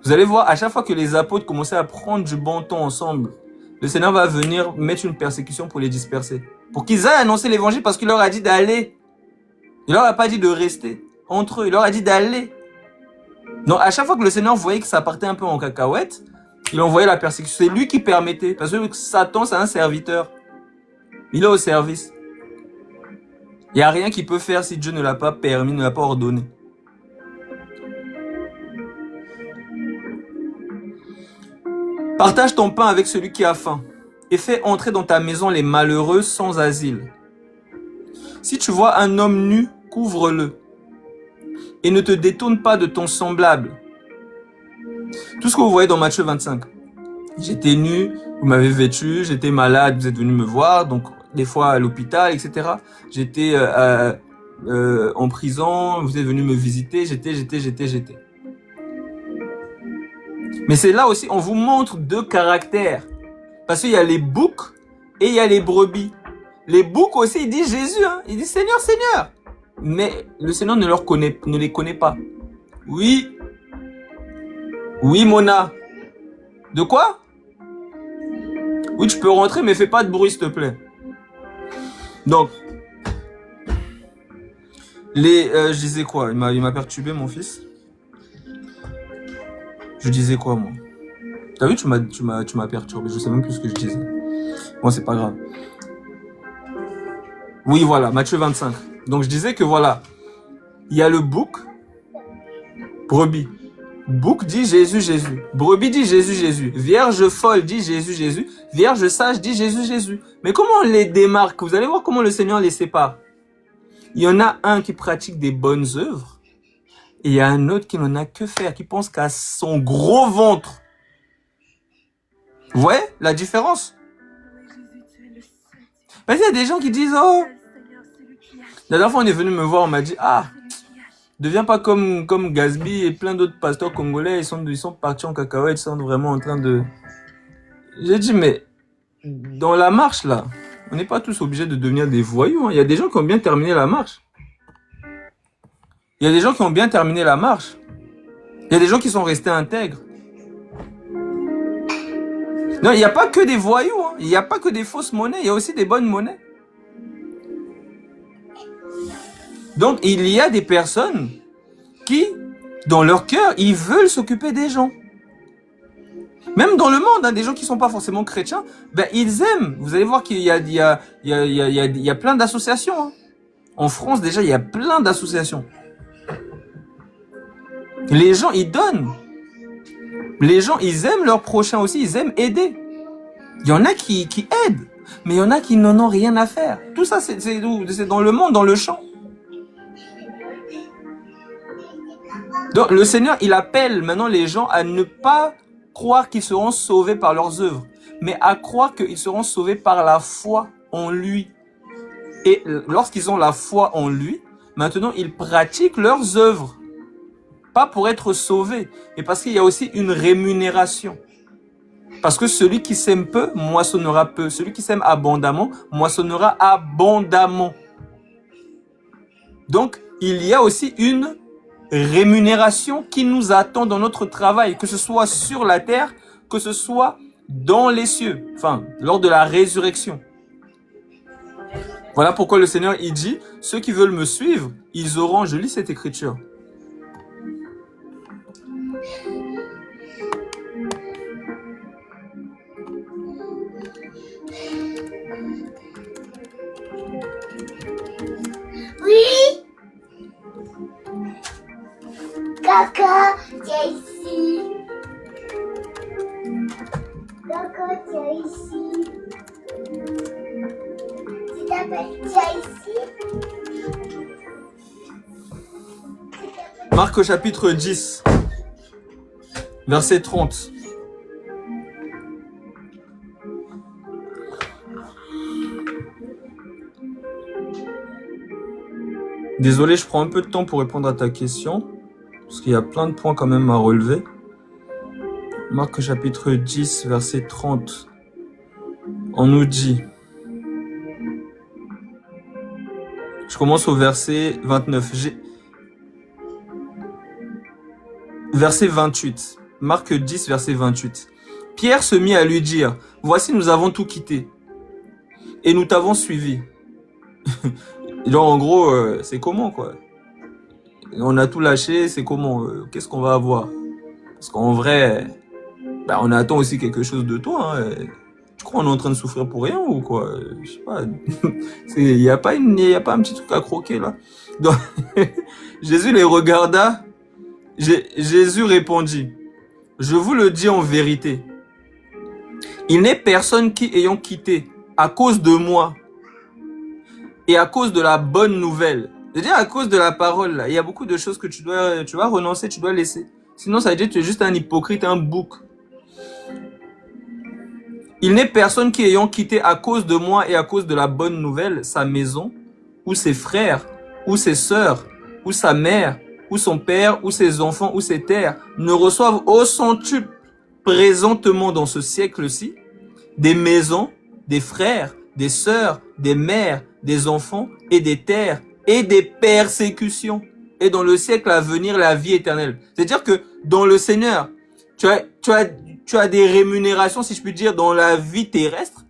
Vous allez voir, à chaque fois que les apôtres commençaient à prendre du bon temps ensemble, le Seigneur va venir mettre une persécution pour les disperser. Pour qu'ils aillent annoncer l'évangile parce qu'il leur a dit d'aller. Il leur a pas dit de rester entre eux. Il leur a dit d'aller. Donc, à chaque fois que le Seigneur voyait que ça partait un peu en cacahuète, il envoyait la persécution. C'est lui qui permettait. Parce que Satan, c'est un serviteur. Il est au service. Il n'y a rien qu'il peut faire si Dieu ne l'a pas permis, ne l'a pas ordonné. Partage ton pain avec celui qui a faim et fais entrer dans ta maison les malheureux sans asile. Si tu vois un homme nu, couvre-le et ne te détourne pas de ton semblable. Tout ce que vous voyez dans Matthieu 25. J'étais nu, vous m'avez vêtu, j'étais malade, vous êtes venu me voir, donc des fois à l'hôpital, etc. J'étais en prison, vous êtes venu me visiter, j'étais. Mais c'est là aussi, on vous montre deux caractères. Parce qu'il y a les boucs et il y a les brebis. Les boucs aussi, ils disent Jésus, hein. Ils disent Seigneur, Seigneur. Mais le Seigneur ne les connaît pas. Oui. Oui, Mona. De quoi? Oui, tu peux rentrer, mais fais pas de bruit, s'il te plaît. Donc, je disais quoi? Il m'a perturbé, mon fils. Je disais quoi, moi? T'as vu, tu m'as perturbé. Je sais même plus ce que je disais. Bon, c'est pas grave. Oui, voilà, Matthieu 25. Donc, je disais que voilà, il y a le bouc, brebis. Bouc dit Jésus, Jésus. Brebis dit Jésus, Jésus. Vierge folle dit Jésus, Jésus. Vierge sage dit Jésus, Jésus. Mais comment on les démarque? Vous allez voir comment le Seigneur les sépare. Il y en a un qui pratique des bonnes œuvres et il y a un autre qui n'en a que faire, qui pense qu'à son gros ventre. Vous voyez la différence? Parce qu'il y a des gens qui disent, oh, la dernière fois on est venu me voir, on m'a dit, ah, deviens pas comme Gatsby et plein d'autres pasteurs congolais, ils sont partis en cacahuète, ils sont vraiment en train de... J'ai dit, mais dans la marche là, on n'est pas tous obligés de devenir des voyous. Hein. Il y a des gens qui ont bien terminé la marche. Il y a des gens qui ont bien terminé la marche. Il y a des gens qui sont restés intègres. Non, il n'y a pas que des voyous. Hein. Il n'y a pas que des fausses monnaies. Il y a aussi des bonnes monnaies. Donc, il y a des personnes qui, dans leur cœur, ils veulent s'occuper des gens. Même dans le monde, hein, des gens qui sont pas forcément chrétiens, ben ils aiment. Vous allez voir qu'il y a plein d'associations. Hein. En France, déjà, il y a plein d'associations. Les gens, ils donnent. Les gens, ils aiment leurs prochains aussi, ils aiment aider. Il y en a qui aident, mais il y en a qui n'en ont rien à faire. Tout ça, c'est dans le monde, dans le champ. Donc, le Seigneur, il appelle maintenant les gens à ne pas croire qu'ils seront sauvés par leurs œuvres, mais à croire qu'ils seront sauvés par la foi en lui. Et lorsqu'ils ont la foi en lui, maintenant, ils pratiquent leurs œuvres. Pas pour être sauvés, mais parce qu'il y a aussi une rémunération. Parce que celui qui sème peu, moissonnera peu. Celui qui sème abondamment, moissonnera abondamment. Donc, il y a aussi une rémunération qui nous attend dans notre travail, que ce soit sur la terre, que ce soit dans les cieux, enfin, lors de la résurrection. Voilà pourquoi le Seigneur, il dit, ceux qui veulent me suivre, ils auront, je lis cette écriture. Oui. Caca, viens ici. Caca, viens ici. Tu t'appelles, viens ici. Marc au chapitre 10, verset 30. Désolé, je prends un peu de temps pour répondre à ta question, parce qu'il y a plein de points quand même à relever. Marc chapitre 10, verset 30. On nous dit... Je commence au verset 29. Verset 28. Marc 10, verset 28. Pierre se mit à lui dire, « Voici, nous avons tout quitté, et nous t'avons suivi. » Genre, en gros, c'est comment, quoi? On a tout lâché, c'est comment? Qu'est-ce qu'on va avoir? Parce qu'en vrai, bah, on attend aussi quelque chose de toi. Hein. Tu crois qu'on est en train de souffrir pour rien ou quoi? Je sais pas. Il n'y a pas un petit truc à croquer, là. Donc, Jésus les regarda. Jésus répondit, « Je vous le dis en vérité, il n'est personne qui, ayant quitté à cause de moi, et à cause de la bonne nouvelle. » C'est-à-dire à cause de la parole, là. Il y a beaucoup de choses que tu vas renoncer, tu dois laisser. Sinon, ça veut dire que tu es juste un hypocrite, un bouc. Il n'est personne qui ayant quitté à cause de moi et à cause de la bonne nouvelle, sa maison, ou ses frères, ou ses sœurs, ou sa mère, ou son père, ou ses enfants, ou ses terres, ne reçoivent au centuple présentement dans ce siècle-ci, des maisons, des frères, des sœurs, des mères, des enfants et des terres et des persécutions. Et dans le siècle à venir, la vie éternelle. C'est-à-dire que dans le Seigneur, tu as des rémunérations, si je puis dire, dans la vie terrestre,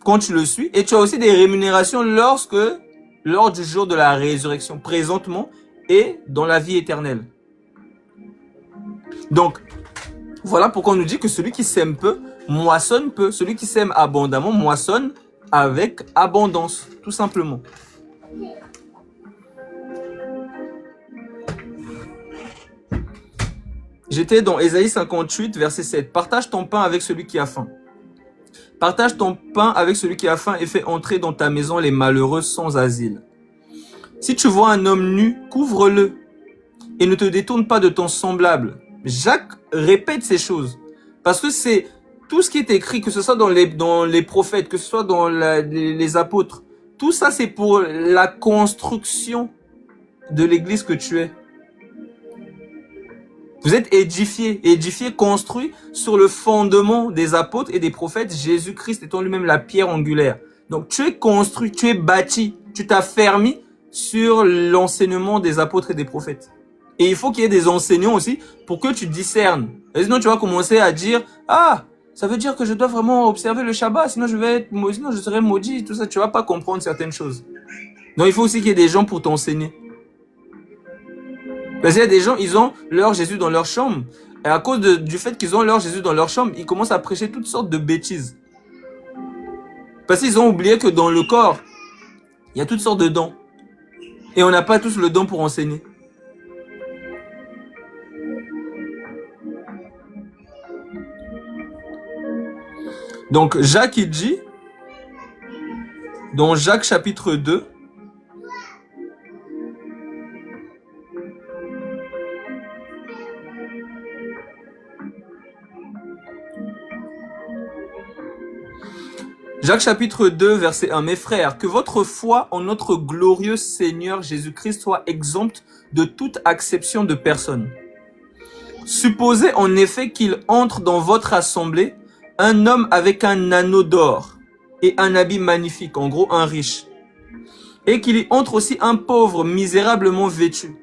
quand tu le suis. Et tu as aussi des rémunérations lors du jour de la résurrection, présentement et dans la vie éternelle. Donc, voilà pourquoi on nous dit que celui qui sème peu, moissonne peu. Celui qui sème abondamment, moissonne avec abondance, tout simplement. J'étais dans Ésaïe 58, verset 7. « Partage ton pain avec celui qui a faim. Partage ton pain avec celui qui a faim et fais entrer dans ta maison les malheureux sans asile. Si tu vois un homme nu, couvre-le et ne te détourne pas de ton semblable. » Jacques répète ces choses parce que c'est tout ce qui est écrit, que ce soit dans les prophètes, que ce soit dans les apôtres. Tout ça, c'est pour la construction de l'église que tu es. Vous êtes édifiés, construits sur le fondement des apôtres et des prophètes, Jésus-Christ étant lui-même la pierre angulaire. Donc tu es construit, tu es bâti, tu t'as fermé sur l'enseignement des apôtres et des prophètes. Et il faut qu'il y ait des enseignants aussi pour que tu discernes. Et sinon tu vas commencer à dire, ah, ça veut dire que je dois vraiment observer le Shabbat, sinon sinon je serai maudit, tout ça, tu vas pas comprendre certaines choses. Donc il faut aussi qu'il y ait des gens pour t'enseigner. Parce qu'il y a des gens, ils ont leur Jésus dans leur chambre. Et à cause du fait qu'ils ont leur Jésus dans leur chambre, ils commencent à prêcher toutes sortes de bêtises. Parce qu'ils ont oublié que dans le corps, il y a toutes sortes de dons. Et on n'a pas tous le don pour enseigner. Donc Jacques, il dit, dans Jacques chapitre 2, Jacques chapitre 2, verset 1. « Mes frères, que votre foi en notre glorieux Seigneur Jésus-Christ soit exempte de toute acception de personne. Supposez en effet qu'il entre dans votre assemblée un homme avec un anneau d'or et un habit magnifique, en gros un riche, et qu'il y entre aussi un pauvre misérablement vêtu.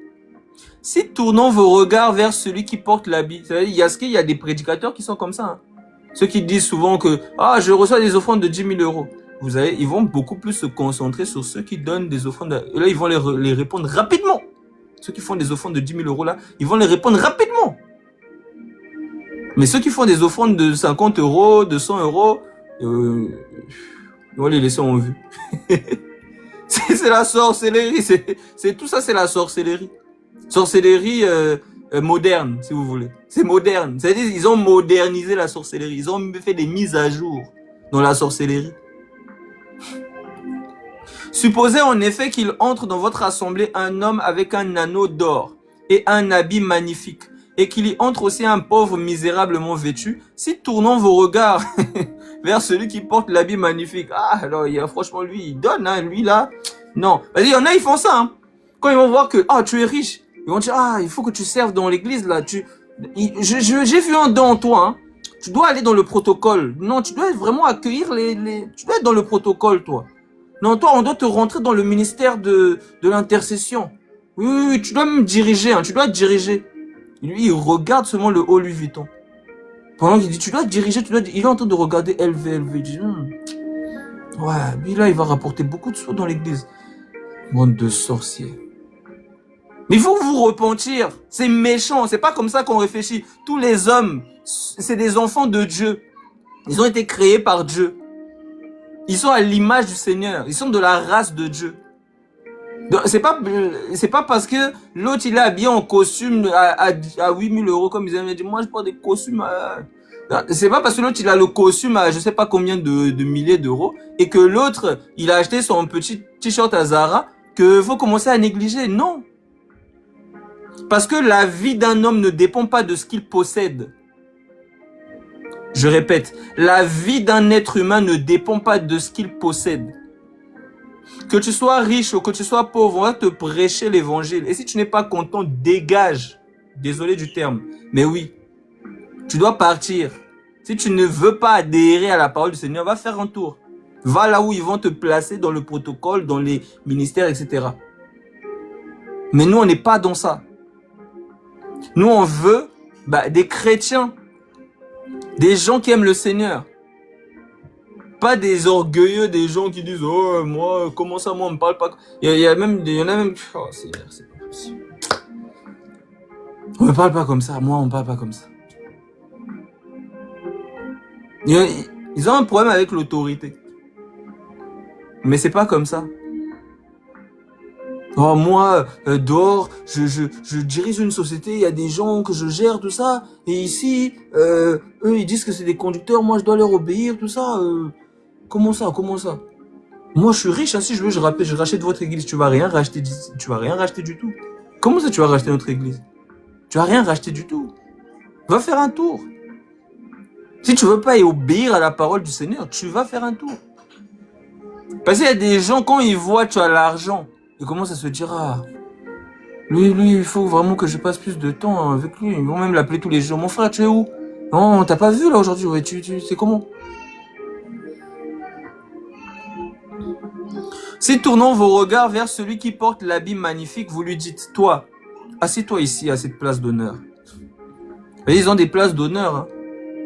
Si tournons vos regards vers celui qui porte l'habit, il y a des prédicateurs qui sont comme ça, hein. Ceux qui disent souvent que je reçois des offrandes de 10 000 euros. Vous savez, ils vont beaucoup plus se concentrer sur ceux qui donnent des offrandes. Et là, ils vont les répondre rapidement. Ceux qui font des offrandes de 10 000 euros là, ils vont les répondre rapidement. Mais ceux qui font des offrandes de 50 euros, de 100 euros, ils vont les laisser en vue. C'est la sorcellerie. C'est tout ça, c'est la sorcellerie. Sorcellerie moderne, si vous voulez. C'est moderne. C'est-à-dire ils ont modernisé la sorcellerie. Ils ont fait des mises à jour dans la sorcellerie. Supposez en effet qu'il entre dans votre assemblée un homme avec un anneau d'or et un habit magnifique, et qu'il y entre aussi un pauvre misérablement vêtu. Si tournons vos regards vers celui qui porte l'habit magnifique, alors franchement lui il donne, hein, lui là, non. Vas-y, il y en a ils font ça, hein. Quand ils vont voir que tu es riche, ils vont dire il faut que tu serves dans l'église là. J'ai vu un don en toi, hein. Tu dois aller dans le protocole. Non, tu dois vraiment accueillir tu dois être dans le protocole, toi. Non, toi, on doit te rentrer dans le ministère de l'intercession. Oui, tu dois me diriger, hein, tu dois te diriger. Et lui, il regarde seulement le haut Louis Vuitton. Pendant qu'il dit, tu dois te diriger, il est en train de regarder LV. Il dit, ouais, lui là, il va rapporter beaucoup de sous dans l'église. Bande de sorciers. Mais il faut vous repentir. C'est méchant, c'est pas comme ça qu'on réfléchit. Tous les hommes, c'est des enfants de Dieu. Ils ont été créés par Dieu. Ils sont à l'image du Seigneur. Ils sont de la race de Dieu. C'est pas parce que l'autre il est habillé en costume à 8 000 euros comme ils avaient dit. Moi je porte des costumes c'est pas parce que l'autre il a le costume à je sais pas combien de milliers d'euros et que l'autre il a acheté son petit t-shirt à Zara que faut commencer à négliger. Non. Parce que la vie d'un homme ne dépend pas de ce qu'il possède. Je répète, la vie d'un être humain ne dépend pas de ce qu'il possède. Que tu sois riche ou que tu sois pauvre, on va te prêcher l'évangile. Et si tu n'es pas content, dégage. Désolé du terme. Mais oui, tu dois partir. Si tu ne veux pas adhérer à la parole du Seigneur, va faire un tour. Va là où ils vont te placer dans le protocole, dans les ministères, etc. Mais nous, on n'est pas dans ça. Nous, on veut des chrétiens. Des gens qui aiment le Seigneur. Pas des orgueilleux, des gens qui disent moi, comment ça, moi, on me parle pas. Il y en a même, Seigneur, c'est pas possible. On me parle pas comme ça, moi, on me parle pas comme ça. Ils ont un problème avec l'autorité. Mais c'est pas comme ça. Moi, dehors, je dirige une société, il y a des gens que je gère, tout ça. Et ici, eux, ils disent que c'est des conducteurs, moi, je dois leur obéir, tout ça. Comment ça? Moi, je suis riche, hein, si je veux, je rachète votre église. Tu vas rien racheter du tout. Comment ça, tu vas racheter notre église? Tu vas rien racheter du tout. Va faire un tour. Si tu veux pas obéir à la parole du Seigneur, tu vas faire un tour. Parce qu'il y a des gens, quand ils voient tu as l'argent, ils commencent à se dire, lui, il faut vraiment que je passe plus de temps avec lui. Ils vont même l'appeler tous les jours. Mon frère, tu es où? Non, t'as pas vu là aujourd'hui, ouais, c'est comment? Si tournons vos regards vers celui qui porte l'habit magnifique, vous lui dites, toi, assieds-toi ici à cette place d'honneur. Ils ont des places d'honneur, hein.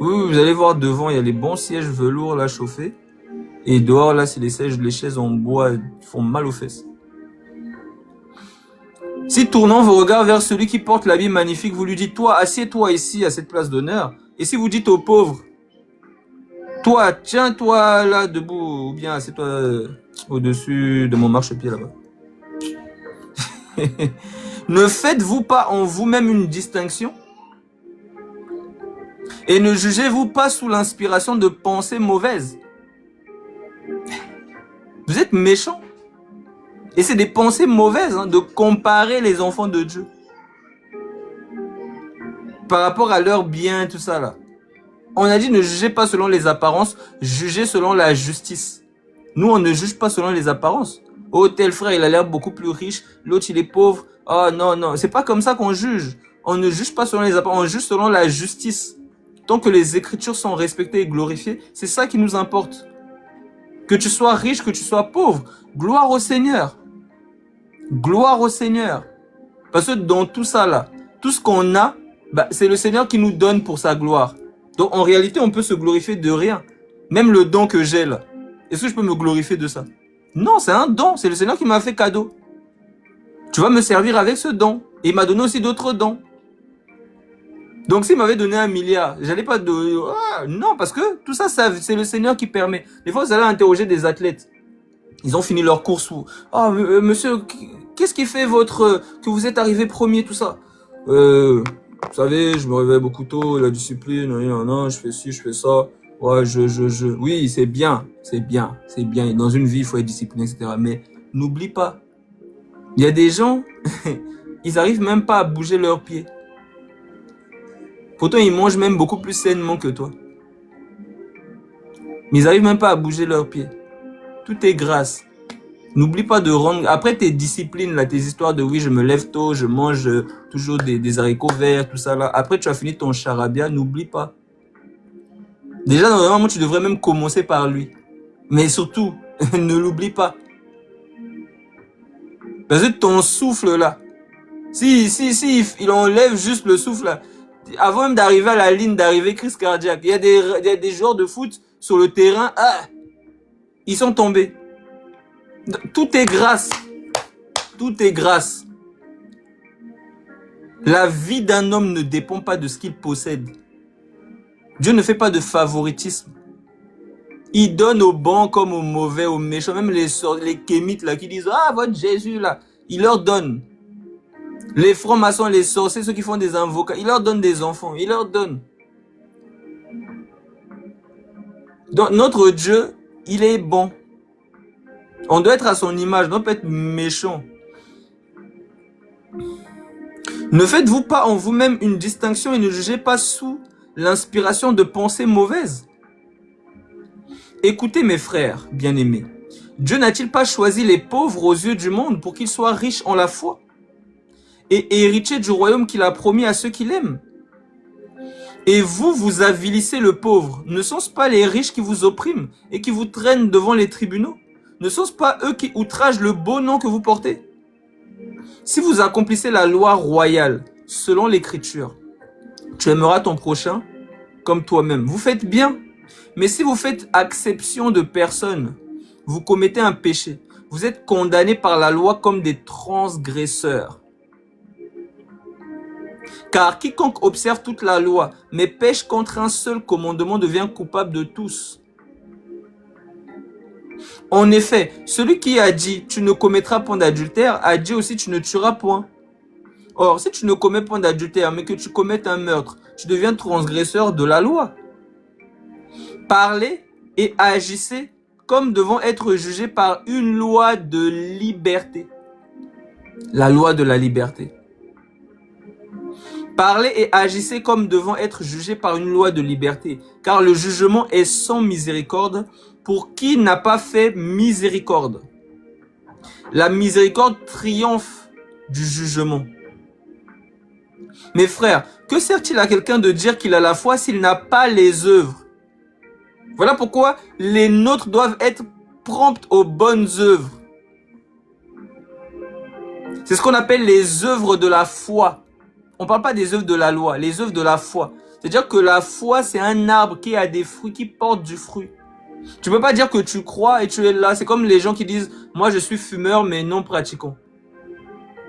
Oui, vous allez voir devant, il y a les bons sièges velours là chauffés. Et dehors là, c'est les chaises en bois, qui font mal aux fesses. Si tournons vos regards vers celui qui porte l'habit magnifique, vous lui dites, toi, assieds-toi ici à cette place d'honneur. Et si vous dites aux pauvres, toi, tiens-toi là debout, ou bien assieds-toi au-dessus de mon marchepied là-bas. Ne faites-vous pas en vous-même une distinction? Et ne jugez-vous pas sous l'inspiration de pensées mauvaises? Vous êtes méchants. Et c'est des pensées mauvaises, hein, de comparer les enfants de Dieu par rapport à leur bien, tout ça là. On a dit ne jugez pas selon les apparences, jugez selon la justice. Nous, on ne juge pas selon les apparences. Oh, tel frère, il a l'air beaucoup plus riche, l'autre, il est pauvre. Oh non, c'est pas comme ça qu'on juge. On ne juge pas selon les apparences, on juge selon la justice. tant que les Écritures sont respectées et glorifiées, c'est ça qui nous importe. Que tu sois riche, que tu sois pauvre, gloire au Seigneur. Gloire au Seigneur. Parce que dans tout ça là, tout ce qu'on a, c'est le Seigneur qui nous donne pour sa gloire. Donc en réalité, on peut se glorifier de rien. Même le don que j'ai là. Est-ce que je peux me glorifier de ça? Non, c'est un don. C'est le Seigneur qui m'a fait cadeau. Tu vas me servir avec ce don. Et il m'a donné aussi d'autres dons. Donc s'il m'avait donné 1 milliard, j'allais pas de... Ah, non, parce que tout ça, c'est le Seigneur qui permet. Des fois, vous allez interroger des athlètes. Ils ont fini leur course. Ah, monsieur, qu'est-ce qui fait que vous êtes arrivé premier, tout ça? Vous savez, je me réveille beaucoup tôt, la discipline, non, je fais ci, je fais ça. Ouais, oui, c'est bien. Dans une vie, il faut être discipliné, etc. Mais n'oublie pas, il y a des gens, ils arrivent même pas à bouger leurs pieds. Pourtant, ils mangent même beaucoup plus sainement que toi. Mais ils arrivent même pas à bouger leurs pieds. Tout est grâce. N'oublie pas de rendre... Après tes disciplines, là, tes histoires de oui, je me lève tôt, je mange toujours des haricots verts, tout ça là. Après, tu as fini ton charabia, n'oublie pas. Déjà, normalement, tu devrais même commencer par lui. Mais surtout, ne l'oublie pas. Parce que ton souffle là, si il enlève juste le souffle là, avant même d'arriver à la ligne d'arrivée, crise cardiaque, il y a des joueurs de foot sur le terrain, ils sont tombés. Tout est grâce. Tout est grâce. La vie d'un homme ne dépend pas de ce qu'il possède. Dieu ne fait pas de favoritisme. Il donne aux bons comme aux mauvais, aux méchants, même les kémites là qui disent « Ah, votre Jésus là », il leur donne. Les francs-maçons, les sorciers, ceux qui font des invocats, il leur donne des enfants, il leur donne. Donc notre Dieu, il est bon. On doit être à son image, on ne doit pas être méchant. Ne faites-vous pas en vous-même une distinction et ne jugez pas sous l'inspiration de pensées mauvaises. Écoutez mes frères bien-aimés, Dieu n'a-t-il pas choisi les pauvres aux yeux du monde pour qu'ils soient riches en la foi et héritiers du royaume qu'il a promis à ceux qui l'aiment? Et vous, vous avilissez le pauvre. Ne sont-ce pas les riches qui vous oppriment et qui vous traînent devant les tribunaux? Ne sont-ce pas eux qui outragent le beau nom que vous portez? Si vous accomplissez la loi royale selon l'écriture, tu aimeras ton prochain comme toi-même. Vous faites bien. Mais si vous faites exception de personne, vous commettez un péché. Vous êtes condamnés par la loi comme des transgresseurs. Car quiconque observe toute la loi, mais pêche contre un seul commandement, devient coupable de tous. En effet, celui qui a dit « tu ne commettras point d'adultère » a dit aussi « tu ne tueras point ». Or, si tu ne commets point d'adultère, mais que tu commettes un meurtre, tu deviens transgresseur de la loi. Parlez et agissez comme devant être jugés par une loi de liberté. La loi de la liberté. Parlez et agissez comme devant être jugés par une loi de liberté, car le jugement est sans miséricorde pour qui n'a pas fait miséricorde. La miséricorde triomphe du jugement. Mes frères, que sert-il à quelqu'un de dire qu'il a la foi s'il n'a pas les œuvres? Voilà pourquoi les nôtres doivent être promptes aux bonnes œuvres. C'est ce qu'on appelle les œuvres de la foi. On ne parle pas des œuvres de la loi, les œuvres de la foi. C'est-à-dire que la foi, c'est un arbre qui a des fruits, qui porte du fruit. Tu ne peux pas dire que tu crois et tu es là. C'est comme les gens qui disent « Moi, je suis fumeur, mais non pratiquant. »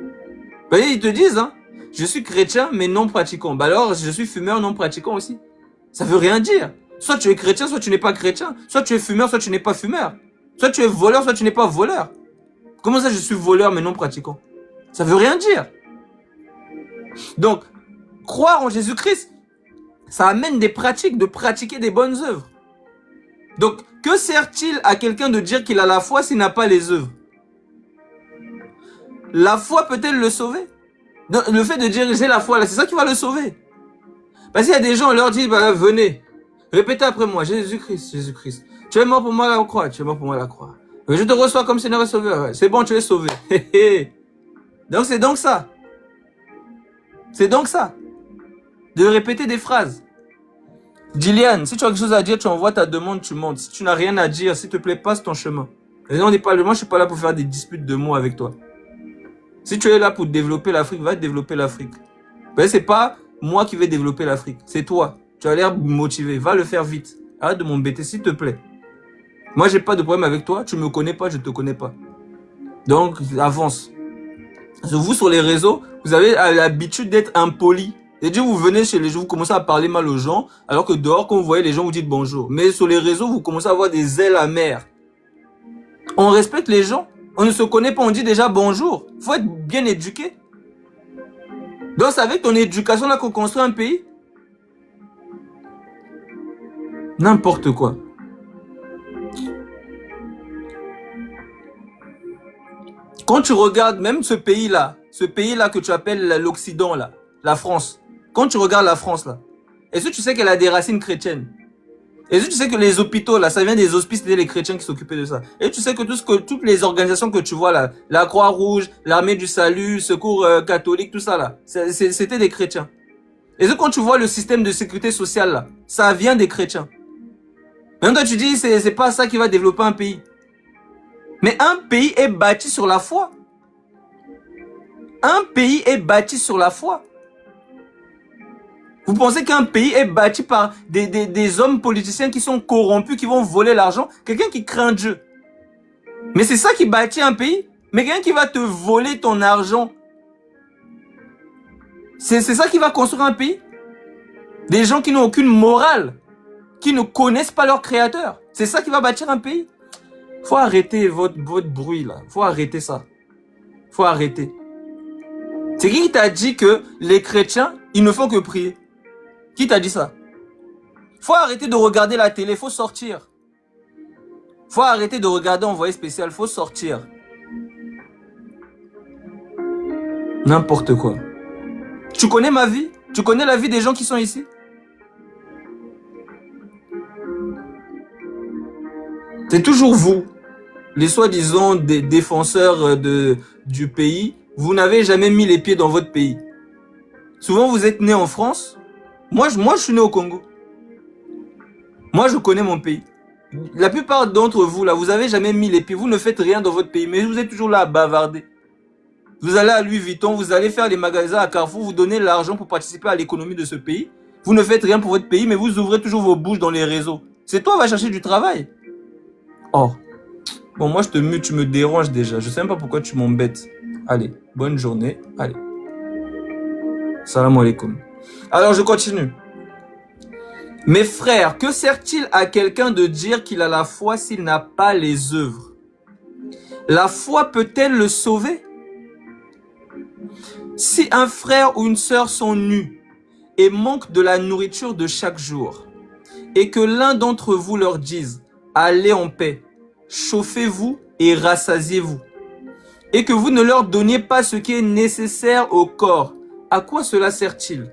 Vous voyez, ils te disent hein, « Je suis chrétien, mais non pratiquant. » Bah alors, je suis fumeur, non pratiquant aussi. Ça veut rien dire. Soit tu es chrétien, soit tu n'es pas chrétien. Soit tu es fumeur, soit tu n'es pas fumeur. Soit tu es voleur, soit tu n'es pas voleur. Comment ça, je suis voleur, mais non pratiquant? Ça veut rien dire. Donc, croire en Jésus-Christ, ça amène des pratiques, de pratiquer des bonnes œuvres. Donc, que sert-il à quelqu'un de dire qu'il a la foi s'il n'a pas les œuvres? La foi peut-elle le sauver? Donc, le fait de dire j'ai la foi, là, c'est ça qui va le sauver. Parce qu'il y a des gens, on leur dit, bah, venez, répétez après moi, Jésus-Christ, Jésus-Christ. Tu es mort pour moi à la croix, tu es mort pour moi à la croix. Je te reçois comme Seigneur et Sauveur. Ouais. C'est bon, tu es sauvé. Donc, c'est donc ça. C'est donc ça. De répéter des phrases. Gillian, si tu as quelque chose à dire, tu envoies ta demande, tu montes. Si tu n'as rien à dire, s'il te plaît, passe ton chemin. Et non, moi, je suis pas là pour faire des disputes de mots avec toi. Si tu es là pour développer l'Afrique, va développer l'Afrique. Ben, c'est pas moi qui vais développer l'Afrique, c'est toi. Tu as l'air motivé, va le faire vite. Arrête de m'embêter, s'il te plaît. Moi, j'ai pas de problème avec toi, tu me connais pas, je te connais pas. Donc, avance. Vous, sur les réseaux, vous avez l'habitude d'être impoli. C'est-à-dire, vous venez chez les gens, vous commencez à parler mal aux gens, alors que dehors, quand vous voyez les gens, vous dites bonjour. Mais sur les réseaux, vous commencez à avoir des ailes amères. On respecte les gens. On ne se connaît pas, on dit déjà bonjour. Il faut être bien éduqué. Donc, c'est avec ton éducation là qu'on construit un pays. N'importe quoi. Quand tu regardes même ce pays-là que tu appelles l'Occident, là, la France. Quand tu regardes la France, là, est-ce que tu sais qu'elle a des racines chrétiennes? Est-ce que tu sais que les hôpitaux, là, ça vient des hospices, c'était les chrétiens qui s'occupaient de ça? Et tu sais que toutes les organisations que tu vois, là, la Croix-Rouge, l'Armée du Salut, Secours catholique, tout ça, là, c'était des chrétiens. Est-ce que quand tu vois le système de sécurité sociale, là, ça vient des chrétiens? Même toi, tu dis, c'est pas ça qui va développer un pays. Mais un pays est bâti sur la foi. Un pays est bâti sur la foi. Vous pensez qu'un pays est bâti par des hommes politiciens qui sont corrompus, qui vont voler l'argent? Quelqu'un qui craint Dieu. Mais c'est ça qui bâtit un pays? Mais quelqu'un qui va te voler ton argent, c'est ça qui va construire un pays? Des gens qui n'ont aucune morale, qui ne connaissent pas leur créateur. C'est ça qui va bâtir un pays? Faut arrêter votre bruit là. Faut arrêter ça. Faut arrêter. C'est qui t'a dit que les chrétiens, ils ne font que prier? Qui t'a dit ça? Faut arrêter de regarder la télé, faut sortir. Faut arrêter de regarder Envoyé spécial, faut sortir. N'importe quoi. Tu connais ma vie? Tu connais la vie des gens qui sont ici? C'est toujours vous, les soi-disant des défenseurs du pays. Vous n'avez jamais mis les pieds dans votre pays. Souvent, vous êtes né en France. Moi, je suis né au Congo. Moi, je connais mon pays. La plupart d'entre vous, là, vous n'avez jamais mis les pieds. Vous ne faites rien dans votre pays, mais vous êtes toujours là à bavarder. Vous allez à Louis Vuitton, vous allez faire les magasins à Carrefour, vous donnez l'argent pour participer à l'économie de ce pays. Vous ne faites rien pour votre pays, mais vous ouvrez toujours vos bouches dans les réseaux. C'est toi qui vas chercher du travail. Oh. Bon, moi, je te mute, tu me déranges déjà. Je sais même pas pourquoi tu m'embêtes. Allez, bonne journée. Allez. Salam alaikum. Alors, je continue. Mes frères, que sert-il à quelqu'un de dire qu'il a la foi s'il n'a pas les œuvres? La foi peut-elle le sauver? Si un frère ou une sœur sont nus et manquent de la nourriture de chaque jour, et que l'un d'entre vous leur dise « Allez en paix, chauffez-vous et rassasiez-vous », et que vous ne leur donniez pas ce qui est nécessaire au corps, à quoi cela sert-il?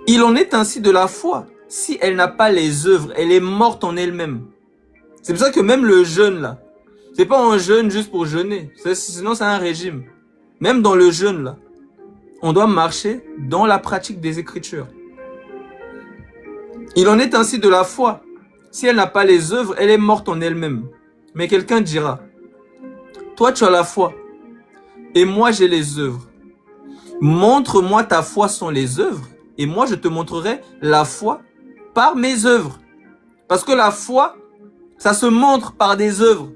Il en est ainsi de la foi. Si elle n'a pas les œuvres, elle est morte en elle-même. C'est pour ça que même le jeûne là, c'est pas un jeûne juste pour jeûner, sinon c'est un régime. Même dans le jeûne là, on doit marcher dans la pratique des Écritures. Il en est ainsi de la foi. Si elle n'a pas les œuvres, elle est morte en elle-même. Mais quelqu'un dira, toi tu as la foi, et moi j'ai les œuvres. Montre-moi ta foi sans les œuvres, et moi je te montrerai la foi par mes œuvres. Parce que la foi, ça se montre par des œuvres.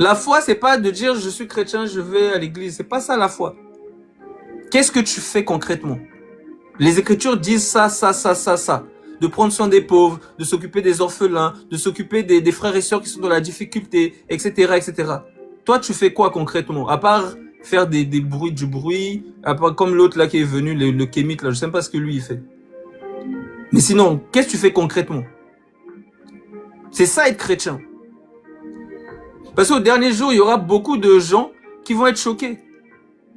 La foi, c'est pas de dire je suis chrétien, je vais à l'église. C'est pas ça la foi. Qu'est-ce que tu fais concrètement? Les Écritures disent ça. De prendre soin des pauvres, de s'occuper des orphelins, de s'occuper des frères et sœurs qui sont dans la difficulté, etc., etc. Toi, tu fais quoi concrètement? À part faire du bruit, à part comme l'autre là qui est venu, le kémite là, je sais pas ce que lui il fait. Mais sinon, qu'est-ce que tu fais concrètement? C'est ça être chrétien. Parce qu'au dernier jour, il y aura beaucoup de gens qui vont être choqués.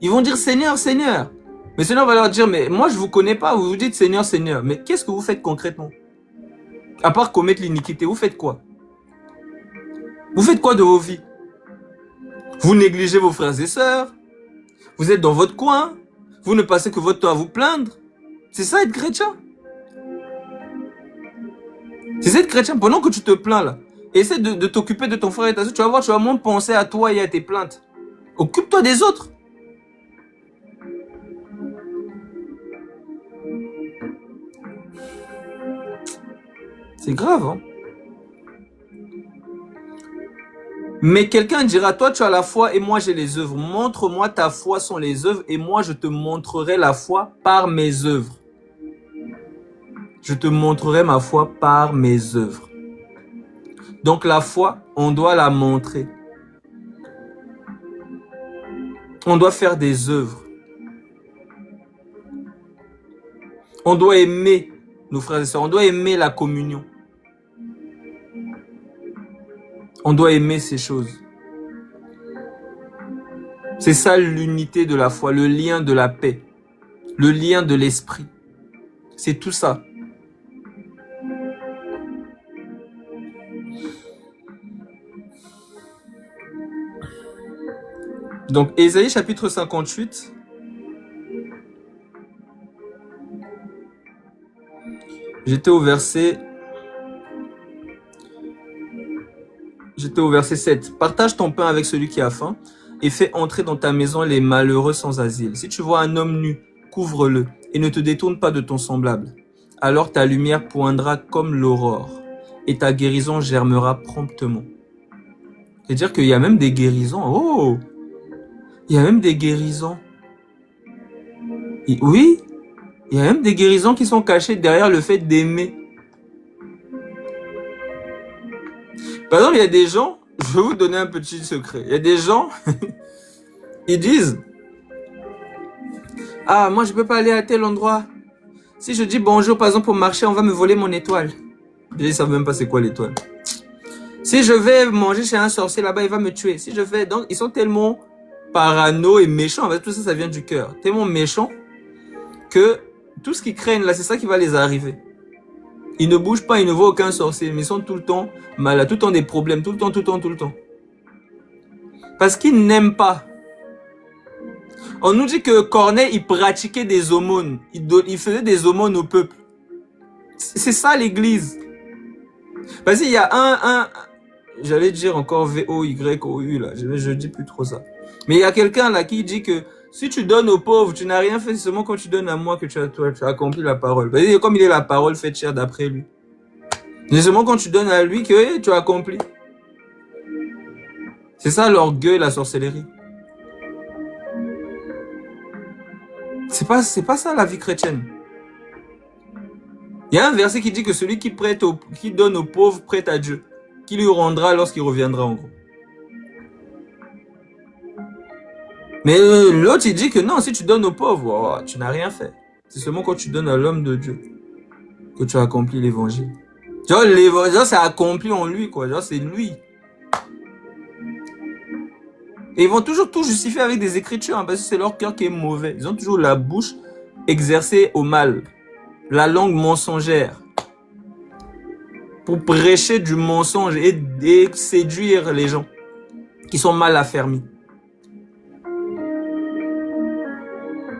Ils vont dire Seigneur, Seigneur. Mais Seigneur va leur dire, mais moi je vous connais pas, vous vous dites Seigneur, Seigneur. Mais qu'est-ce que vous faites concrètement? À part commettre l'iniquité, vous faites quoi? Vous faites quoi de vos vies? Vous négligez vos frères et sœurs. Vous êtes dans votre coin. Vous ne passez que votre temps à vous plaindre. C'est ça être chrétien. C'est ça être chrétien. Pendant que tu te plains là, essaie de t'occuper de ton frère et ta soeur. Tu vas voir, tu vas moins penser à toi et à tes plaintes. Occupe-toi des autres. C'est grave, hein. Mais quelqu'un dira, toi tu as la foi et moi j'ai les œuvres. Montre-moi ta foi sont les œuvres et moi je te montrerai la foi par mes œuvres. Je te montrerai ma foi par mes œuvres. Donc la foi, on doit la montrer. On doit faire des œuvres. On doit aimer nos frères et sœurs. On doit aimer la communion. On doit aimer ces choses. C'est ça l'unité de la foi, le lien de la paix, le lien de l'esprit. C'est tout ça. Donc, Ésaïe chapitre 58. J'étais au verset 7. Partage ton pain avec celui qui a faim et fais entrer dans ta maison les malheureux sans asile. Si tu vois un homme nu, couvre-le et ne te détourne pas de ton semblable. Alors ta lumière poindra comme l'aurore et ta guérison germera promptement. C'est-à-dire qu'il y a même des guérisons. Oh! Il y a même des guérisons. Et oui, il y a même des guérisons qui sont cachées derrière le fait d'aimer. Par exemple, il y a des gens, je vais vous donner un petit secret. Il y a des gens, ils disent, ah, moi je peux pas aller à tel endroit. Si je dis bonjour, par exemple, pour marcher, on va me voler mon étoile. Ils savent même pas c'est quoi l'étoile. Si je vais manger chez un sorcier là-bas, il va me tuer. Si je vais, donc, ils sont tellement parano et méchants. En fait, tout ça, ça vient du cœur. Tellement méchants que tout ce qu'ils craignent là, c'est ça qui va les arriver. Ils ne bougent pas, ils ne voient aucun sorcier, mais ils sont tout le temps malades, tout le temps des problèmes, tout le temps. Parce qu'ils n'aiment pas. On nous dit que Corneille, il pratiquait des aumônes. Il faisait des aumônes au peuple. C'est ça l'église. Parce qu'il y a j'allais dire encore V-O-Y-O-U là, je dis plus trop ça. Mais il y a quelqu'un là qui dit que si tu donnes aux pauvres, tu n'as rien fait, c'est seulement quand tu donnes à moi que tu as accompli la parole. Parce que comme il est la parole faite chair d'après lui. C'est seulement quand tu donnes à lui que tu as accompli. C'est ça l'orgueil, la sorcellerie. C'est pas ça la vie chrétienne. Il y a un verset qui dit que celui qui donne aux pauvres prête à Dieu, qui lui rendra lorsqu'il reviendra en gros. Mais l'autre il dit que non, si tu donnes aux pauvres, tu n'as rien fait. C'est seulement quand tu donnes à l'homme de Dieu que tu as accompli l'évangile. Genre l'évangile c'est accompli en lui quoi, genre c'est lui. Et ils vont toujours tout justifier avec des écritures, hein, parce que c'est leur cœur qui est mauvais. Ils ont toujours la bouche exercée au mal, la langue mensongère, pour prêcher du mensonge et séduire les gens qui sont mal affermis.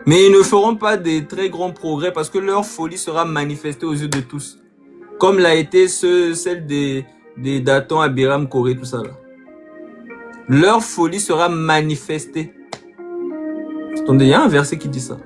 Mais ils ne feront pas des très grands progrès parce que leur folie sera manifestée aux yeux de tous. Comme l'a été celle des Dathan, Abiram, Corée, tout ça là. Leur folie sera manifestée. Attendez, il y a un verset qui dit ça.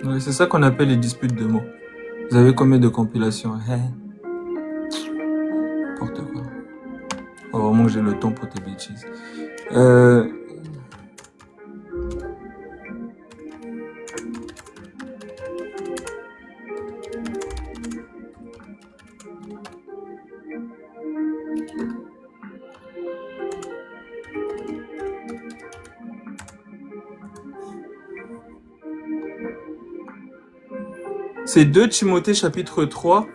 Oui, c'est ça qu'on appelle les disputes de mots. Vous avez combien de compilations? N'importe quoi. Oh, vraiment que j'ai le temps pour tes bêtises. C'est 2 Timothée chapitre 3.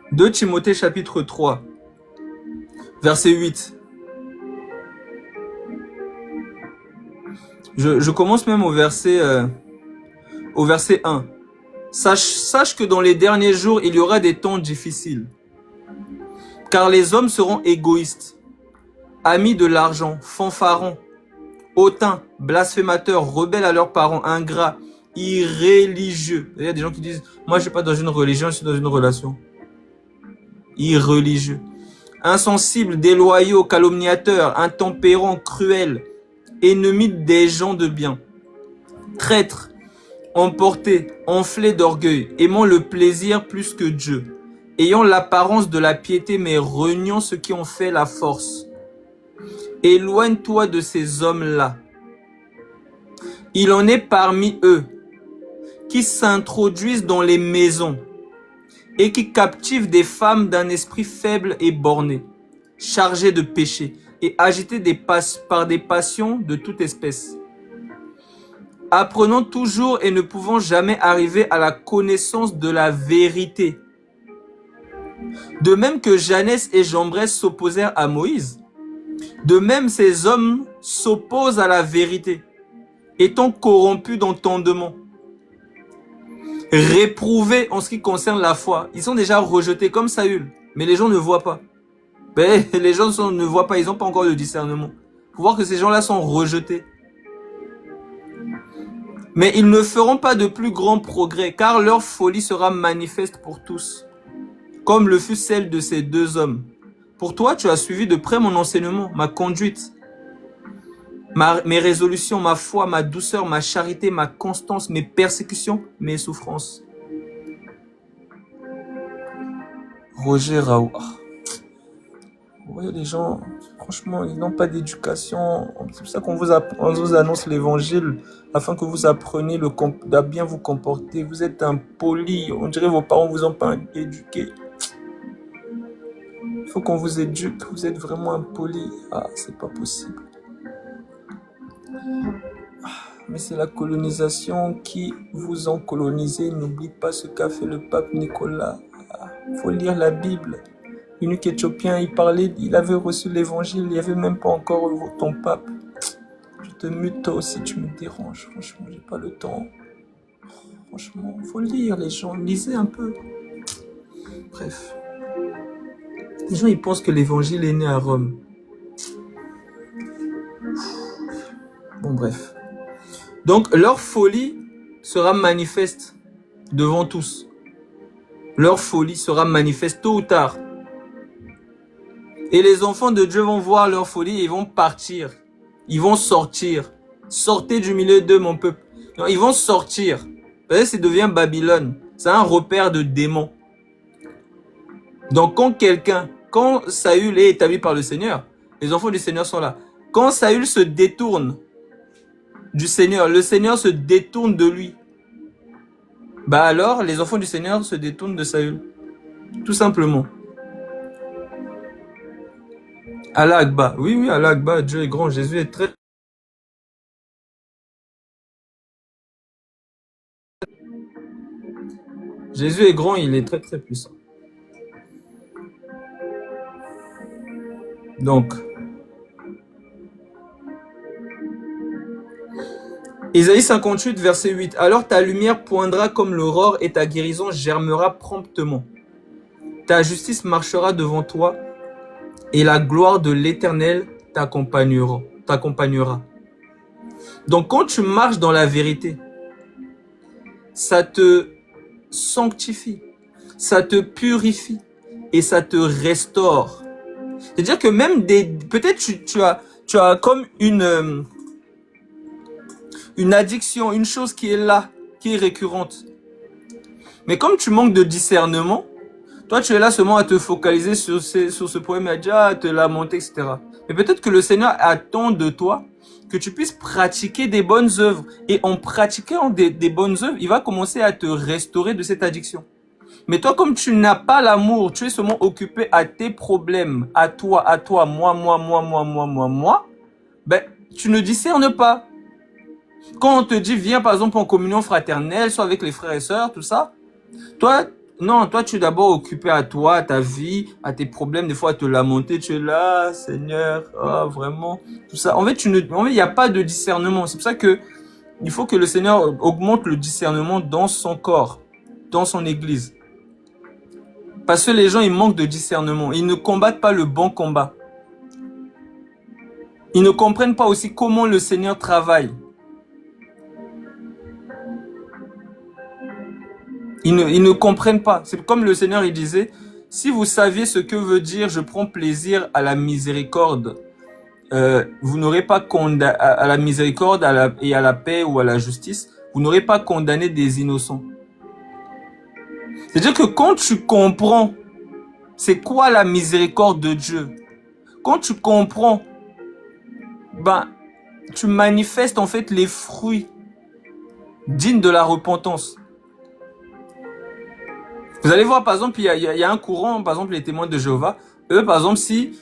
« 2 Timothée chapitre 3, verset 8. Je commence même au verset 1. Sache que dans les derniers jours, il y aura des temps difficiles. Car les hommes seront égoïstes, amis de l'argent, fanfarons, hautains, blasphémateurs, rebelles à leurs parents, ingrats, irréligieux. Il y a des gens qui disent, moi je suis pas dans une religion, je suis dans une relation. Irréligieux. Insensibles, déloyaux, calomniateurs, intempérants, cruels, ennemis des gens de bien, traîtres, emportés, enflés d'orgueil, aimant le plaisir plus que Dieu, ayant l'apparence de la piété mais reniant ceux qui ont fait la force. Éloigne-toi de ces hommes-là. Il en est parmi eux qui s'introduisent dans les maisons et qui captivent des femmes d'un esprit faible et borné, chargées de péché et agitées par des passions de toute espèce. Apprenant toujours et ne pouvant jamais arriver à la connaissance de la vérité. De même que Janès et Jambres s'opposèrent à Moïse, de même ces hommes s'opposent à la vérité, étant corrompus d'entendement. Réprouvés en ce qui concerne la foi. Ils sont déjà rejetés comme Saül, mais les gens ne voient pas. Mais les gens ne voient pas, ils n'ont pas encore le discernement. Il faut voir que ces gens-là sont rejetés. Mais ils ne feront pas de plus grands progrès, car leur folie sera manifeste pour tous, comme le fut celle de ces 2 hommes. Pour toi, tu as suivi de près mon enseignement, ma conduite, mes résolutions, ma foi, ma douceur, ma charité, ma constance, mes persécutions, mes souffrances. Roger Raoult. Vous voyez, les gens, franchement, ils n'ont pas d'éducation. C'est pour ça qu'on vous annonce l'évangile, afin que vous appreniez à bien vous comporter. Vous êtes impoli. On dirait que vos parents vous ont pas éduqué. Il faut qu'on vous éduque. Vous êtes vraiment impoli. Ah, c'est pas possible. Mais c'est la colonisation qui vous ont colonisé. N'oublie pas ce qu'a fait le pape Nicolas. Il faut lire la Bible. L'unique éthiopien, il avait reçu l'évangile, il n'y avait même pas encore ton pape. Je te mute, toi aussi, tu me déranges. Franchement, j'ai pas le temps. Franchement, il faut lire, les gens. Lisez un peu. Bref. Les gens, ils pensent que l'évangile est né à Rome. Bon, bref. Donc, leur folie sera manifeste devant tous. Leur folie sera manifeste tôt ou tard. Et les enfants de Dieu vont voir leur folie et ils vont partir. Ils vont sortir. Sortez du milieu d'eux, mon peuple. Non, ils vont sortir. Vous voyez, ça devient Babylone. C'est un repère de démons. Donc, quand Saül est établi par le Seigneur, les enfants du Seigneur sont là. Quand Saül se détourne du Seigneur, le Seigneur se détourne de lui. Bah alors, les enfants du Seigneur se détournent de Saül. Tout simplement. Allah Akbar. Oui, Allah Akbar, Dieu est grand, Jésus est très... Jésus est grand, il est très très puissant. Donc, Isaïe 58, verset 8. Alors ta lumière poindra comme l'aurore et ta guérison germera promptement. Ta justice marchera devant toi et la gloire de l'Éternel t'accompagnera. Donc quand tu marches dans la vérité, ça te sanctifie, ça te purifie et ça te restaure. C'est-à-dire que même peut-être tu as comme une addiction, une chose qui est là, qui est récurrente. Mais comme tu manques de discernement, toi tu es là seulement à te focaliser sur ce problème, à dire, à te lamenter, etc. Mais peut-être que le Seigneur attend de toi que tu puisses pratiquer des bonnes œuvres. Et en pratiquant des bonnes œuvres, il va commencer à te restaurer de cette addiction. Mais toi, comme tu n'as pas l'amour, tu es seulement occupé à tes problèmes, à toi, moi, ben, tu ne discernes pas. Quand on te dit, viens par exemple en communion fraternelle, soit avec les frères et sœurs, tout ça, toi, non, toi tu es d'abord occupé à toi, à ta vie, à tes problèmes, des fois à te lamenter, tu es là, Seigneur, oh, vraiment, tout ça. En fait, il n'y a pas de discernement. C'est pour ça que il faut que le Seigneur augmente le discernement dans son corps, dans son église. Parce que les gens, ils manquent de discernement. Ils ne combattent pas le bon combat. Ils ne comprennent pas aussi comment le Seigneur travaille. Ils ne comprennent pas. C'est comme le Seigneur, il disait, si vous saviez ce que veut dire « je prends plaisir à la miséricorde », vous n'aurez pas à la miséricorde et à la paix ou à la justice, vous n'aurez pas condamné des innocents. C'est-à-dire que quand tu comprends c'est quoi la miséricorde de Dieu, quand tu comprends, ben, tu manifestes en fait les fruits dignes de la repentance. Vous allez voir, par exemple, il y a un courant, par exemple, les témoins de Jéhovah. Eux, par exemple, si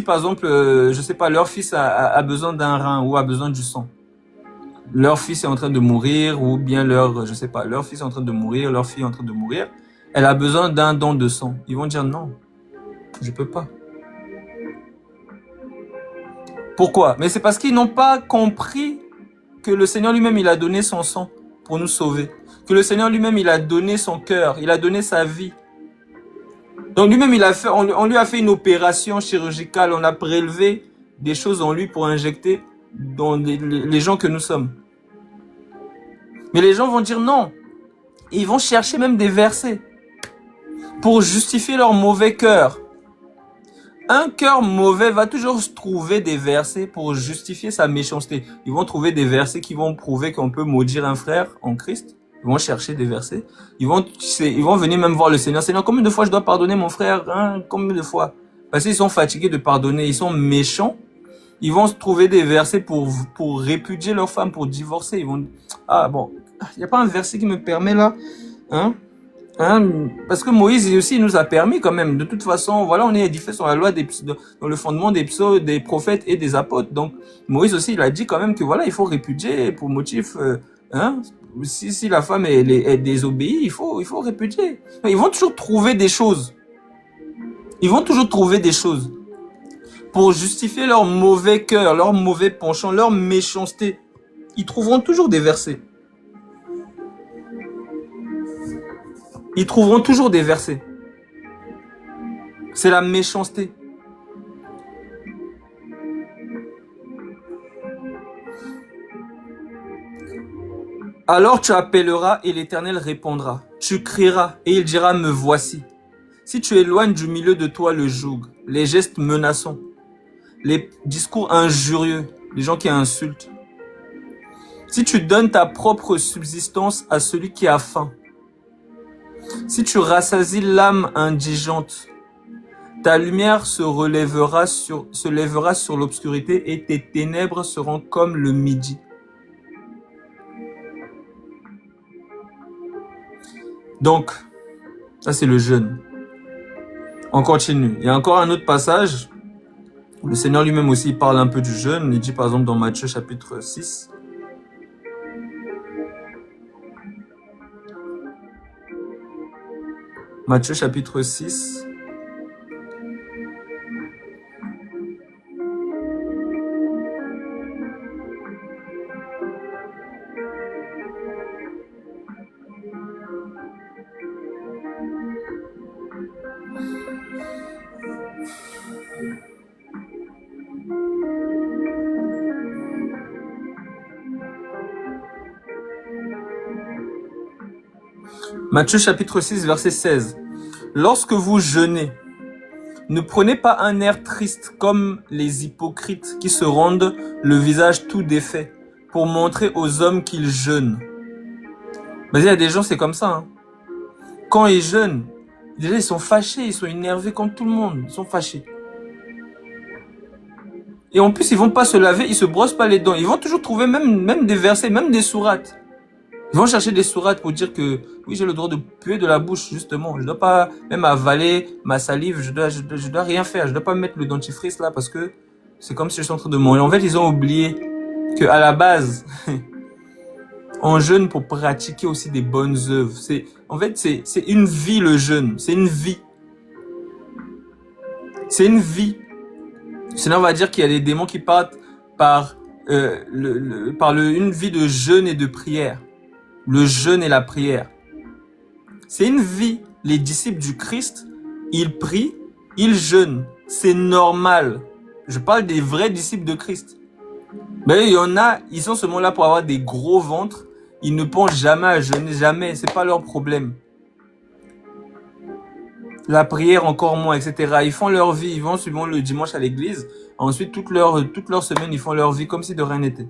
par exemple, je sais pas, leur fils a besoin d'un rein ou a besoin du sang, leur fils est en train de mourir, ou bien je sais pas, leur fils est en train de mourir, leur fille est en train de mourir, elle a besoin d'un don de sang. Ils vont dire non, je peux pas. Pourquoi? Mais c'est parce qu'ils n'ont pas compris que le Seigneur lui-même, il a donné son sang pour nous sauver. Que le Seigneur lui-même, il a donné son cœur, il a donné sa vie. Donc lui-même, on lui a fait une opération chirurgicale, on a prélevé des choses en lui pour injecter dans les gens que nous sommes. Mais les gens vont dire non. Et ils vont chercher même des versets pour justifier leur mauvais cœur. Un cœur mauvais va toujours trouver des versets pour justifier sa méchanceté. Ils vont trouver des versets qui vont prouver qu'on peut maudire un frère en Christ. Ils vont chercher des versets. Ils vont venir même voir le Seigneur. Seigneur, combien de fois je dois pardonner mon frère, hein? Combien de fois? Parce qu'ils sont fatigués de pardonner. Ils sont méchants. Ils vont se trouver des versets pour répudier leur femme, pour divorcer. Ils vont, ah bon, il n'y a pas un verset qui me permet là, hein? Parce que Moïse aussi nous a permis quand même. De toute façon, voilà, on est édifié sur la loi dans le fondement des psaumes, des prophètes et des apôtres. Donc Moïse aussi, il a dit quand même que voilà, il faut répudier pour motif, si la femme est désobéie, il faut répudier. Ils vont toujours trouver des choses. Ils vont toujours trouver des choses pour justifier leur mauvais cœur, leur mauvais penchant, leur méchanceté. Ils trouveront toujours des versets. Ils trouveront toujours des versets. C'est la méchanceté. Alors tu appelleras et l'Éternel répondra. Tu crieras et il dira, me voici. Si tu éloignes du milieu de toi le joug, les gestes menaçants, les discours injurieux, les gens qui insultent. Si tu donnes ta propre subsistance à celui qui a faim, si tu rassasies l'âme indigente, ta lumière se lèvera sur l'obscurité et tes ténèbres seront comme le midi. Donc, ça c'est le jeûne. On continue. Il y a encore un autre passage. Le Seigneur lui-même aussi parle un peu du jeûne. Il dit par exemple dans Matthieu chapitre 6. Matthieu chapitre 6. Matthieu chapitre 6, verset 16. Lorsque vous jeûnez, Ne prenez pas un air triste comme les hypocrites qui se rendent le visage tout défait pour montrer aux hommes qu'ils jeûnent. Mais il y a des gens, c'est comme ça. Hein. Quand ils jeûnent, déjà ils sont fâchés, ils sont énervés comme tout le monde. Ils sont fâchés. Et en plus, ils vont pas se laver, ils se brossent pas les dents. Ils vont toujours trouver même des versets, même des sourates. Ils vont chercher des sourates pour dire que oui, j'ai le droit de puer de la bouche, justement. Je dois pas même avaler ma salive, je dois rien faire. Je dois pas mettre le dentifrice là parce que c'est comme si je suis en train de mourir. En fait, ils ont oublié que à la base, on jeûne pour pratiquer aussi des bonnes œuvres. En fait, c'est une vie le jeûne. C'est une vie. C'est une vie. Sinon, on va dire qu'il y a des démons qui partent par une vie de jeûne et de prière. Le jeûne et la prière. C'est une vie. Les disciples du Christ, ils prient, ils jeûnent. C'est normal. Je parle des vrais disciples de Christ. Mais il y en a, ils sont seulement là pour avoir des gros ventres. Ils ne pensent jamais à jeûner, jamais. C'est pas leur problème. La prière encore moins, etc. Ils font leur vie, ils vont souvent le dimanche à l'église. Ensuite, toute leur semaine, ils font leur vie comme si de rien n'était.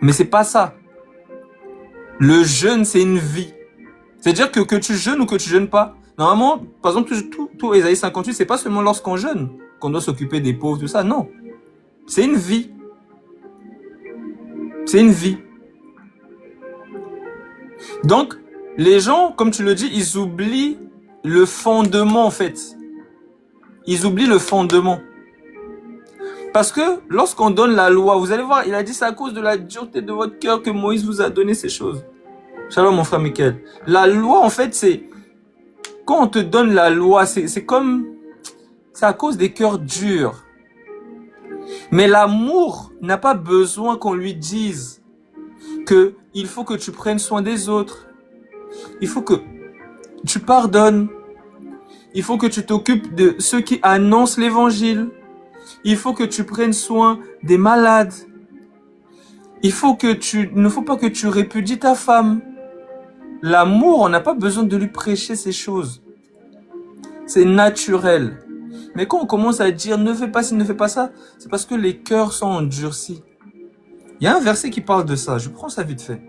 Mais c'est pas ça. Le jeûne, c'est une vie. C'est-à-dire que tu jeûnes ou que tu jeûnes pas. Normalement, par exemple, tout Ésaïe 58, c'est pas seulement lorsqu'on jeûne qu'on doit s'occuper des pauvres, tout ça. Non. C'est une vie. C'est une vie. Donc, les gens, comme tu le dis, ils oublient le fondement, en fait. Ils oublient le fondement. Parce que lorsqu'on donne la loi, vous allez voir, il a dit c'est à cause de la dureté de votre cœur que Moïse vous a donné ces choses. Shalom, mon frère Michael. La loi, en fait, c'est... Quand on te donne la loi, c'est comme... C'est à cause des cœurs durs. Mais l'amour n'a pas besoin qu'on lui dise que il faut que tu prennes soin des autres. Il faut que tu pardonnes. Il faut que tu t'occupes de ceux qui annoncent l'évangile. Il faut que tu prennes soin des malades. Il ne faut pas que tu répudies ta femme. L'amour, on n'a pas besoin de lui prêcher ces choses. C'est naturel. Mais quand on commence à dire ne fais pas ci, ne fais pas ça, c'est parce que les cœurs sont endurcis. Il y a un verset qui parle de ça. Je prends ça vite fait.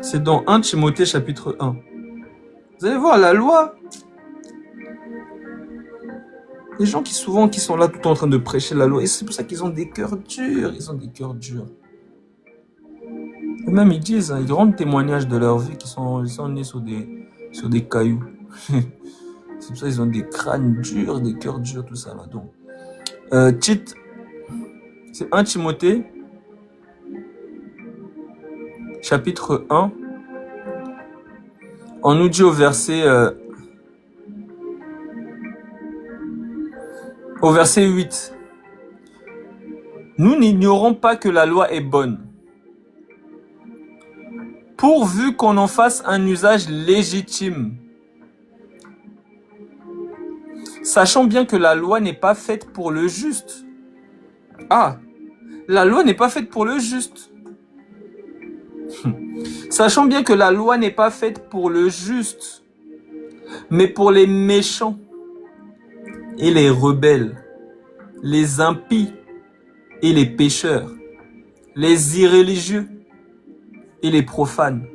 C'est dans 1 Timothée chapitre 1. Vous allez voir, la loi... Les gens qui sont là tout le temps en train de prêcher la loi, et c'est pour ça qu'ils ont des cœurs durs. Ils ont des cœurs durs. Et même ils disent, ils rendent témoignage de leur vie, ils sont nés sur des cailloux. C'est pour ça qu'ils ont des crânes durs, des cœurs durs, tout ça là. Donc, c'est 1 Timothée, chapitre 1. On nous dit au verset 8. Nous n'ignorons pas que la loi est bonne, pourvu qu'on en fasse un usage légitime, sachant bien que la loi n'est pas faite pour le juste. Ah, la loi n'est pas faite pour le juste. Sachant bien que la loi n'est pas faite pour le juste, mais pour les méchants et les rebelles, les impies et les pécheurs, les irréligieux et les profanes,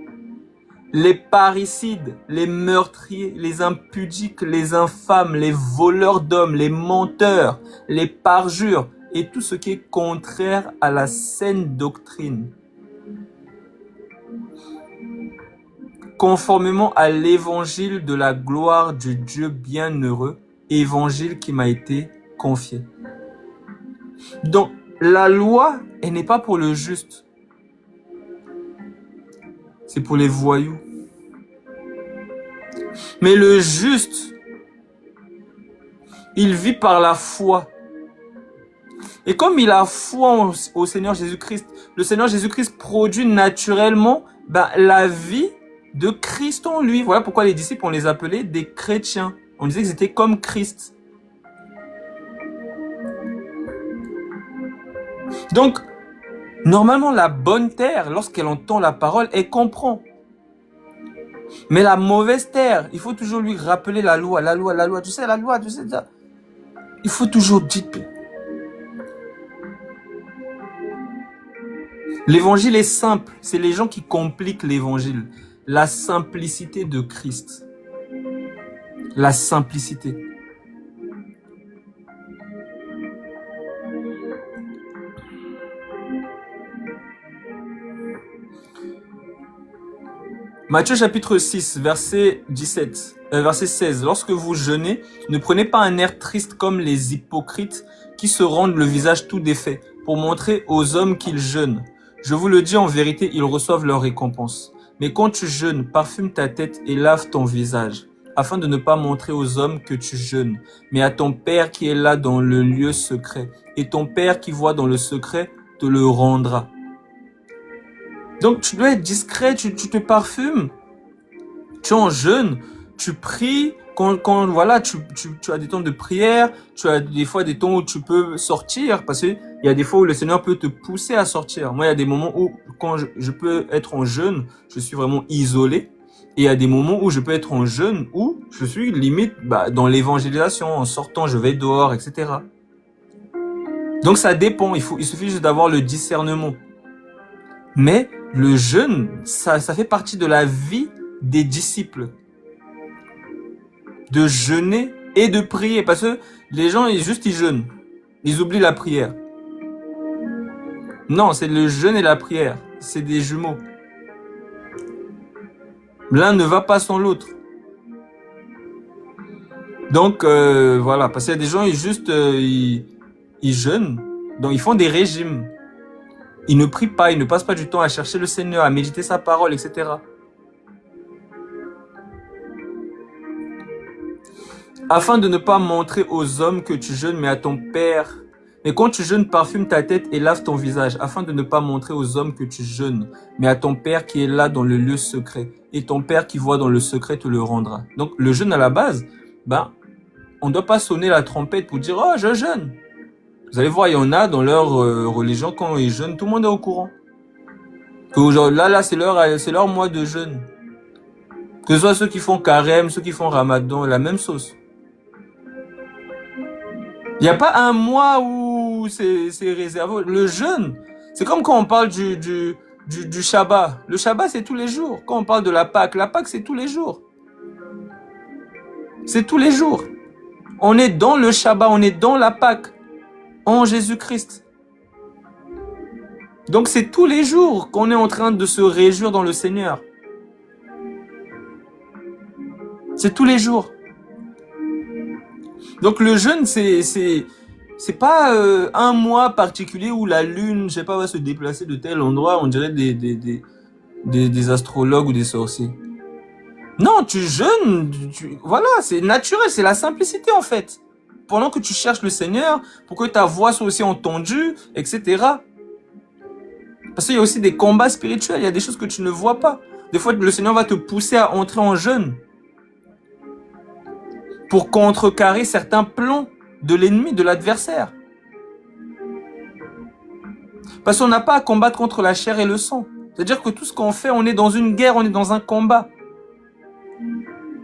les parricides, les meurtriers, les impudiques, les infâmes, les voleurs d'hommes, les menteurs, les parjures et tout ce qui est contraire à la saine doctrine, conformément à l'évangile de la gloire du Dieu bienheureux, évangile qui m'a été confié. Donc, la loi, elle n'est pas pour le juste. C'est pour les voyous. Mais le juste, il vit par la foi. Et comme il a foi au Seigneur Jésus-Christ, le Seigneur Jésus-Christ produit naturellement la vie de Christ en lui. Voilà pourquoi les disciples, on les appelait des chrétiens. On disait qu'ils étaient comme Christ. Donc, normalement, la bonne terre, lorsqu'elle entend la parole, elle comprend. Mais la mauvaise terre, il faut toujours lui rappeler la loi, la loi, la loi. Tu sais, la loi, tu sais ça. Il faut toujours dire. L'évangile est simple. C'est les gens qui compliquent l'évangile. La simplicité de Christ. La simplicité. Matthieu chapitre 6, verset 16. Lorsque vous jeûnez, ne prenez pas un air triste comme les hypocrites qui se rendent le visage tout défait pour montrer aux hommes qu'ils jeûnent. Je vous le dis en vérité, ils reçoivent leur récompense. Mais quand tu jeûnes, parfume ta tête et lave ton visage, afin de ne pas montrer aux hommes que tu jeûnes, mais à ton Père qui est là dans le lieu secret. Et ton Père qui voit dans le secret te le rendra. Donc tu dois être discret, tu te parfumes, tu es en jeûne, tu pries, quand voilà, tu as des temps de prière, tu as des fois des temps où tu peux sortir, parce qu'il y a des fois où le Seigneur peut te pousser à sortir. Moi, il y a des moments où, quand je peux être en jeûne, je suis vraiment isolé, et il y a des moments où je peux être en jeûne, où je suis limite dans l'évangélisation, en sortant, je vais dehors, etc. Donc ça dépend, il suffit juste d'avoir le discernement. Mais le jeûne, ça fait partie de la vie des disciples. De jeûner et de prier. Parce que les gens, ils jeûnent. Ils oublient la prière. Non, c'est le jeûne et la prière. C'est des jumeaux. L'un ne va pas sans l'autre. Donc, voilà. Parce qu'il y a des gens, ils jeûnent. Donc, ils font des régimes. Ils ne prient pas, ils ne passent pas du temps à chercher le Seigneur, à méditer sa parole, etc. Afin de ne pas montrer aux hommes que tu jeûnes, mais à ton Père. Mais quand tu jeûnes, parfume ta tête et lave ton visage, afin de ne pas montrer aux hommes que tu jeûnes, mais à ton Père qui est là dans le lieu secret. Et ton Père qui voit dans le secret te le rendra. Donc le jeûne à la base, on ne doit pas sonner la trompette pour dire « Oh, je jeûne ». Vous allez voir, il y en a dans leur religion, quand ils jeûnent, tout le monde est au courant. Que là, c'est leur mois de jeûne. Que ce soit ceux qui font carême, ceux qui font ramadan, la même sauce. Il n'y a pas un mois où c'est réservé. Le jeûne, c'est comme quand on parle du Shabbat. Le Shabbat, c'est tous les jours. Quand on parle de la Pâque c'est tous les jours. C'est tous les jours. On est dans le Shabbat, on est dans la Pâque. En Jésus-Christ. Donc c'est tous les jours qu'on est en train de se réjouir dans le Seigneur. C'est tous les jours. Donc le jeûne, c'est pas un mois particulier où la lune, je sais pas, va se déplacer de tel endroit, on dirait des astrologues ou des sorciers. Non, tu jeûnes, voilà, c'est naturel, c'est la simplicité en fait. Pendant que tu cherches le Seigneur, pour que ta voix soit aussi entendue, etc. Parce qu'il y a aussi des combats spirituels, il y a des choses que tu ne vois pas. Des fois, le Seigneur va te pousser à entrer en jeûne pour contrecarrer certains plans de l'ennemi, de l'adversaire. Parce qu'on n'a pas à combattre contre la chair et le sang. C'est-à-dire que tout ce qu'on fait, on est dans une guerre, on est dans un combat.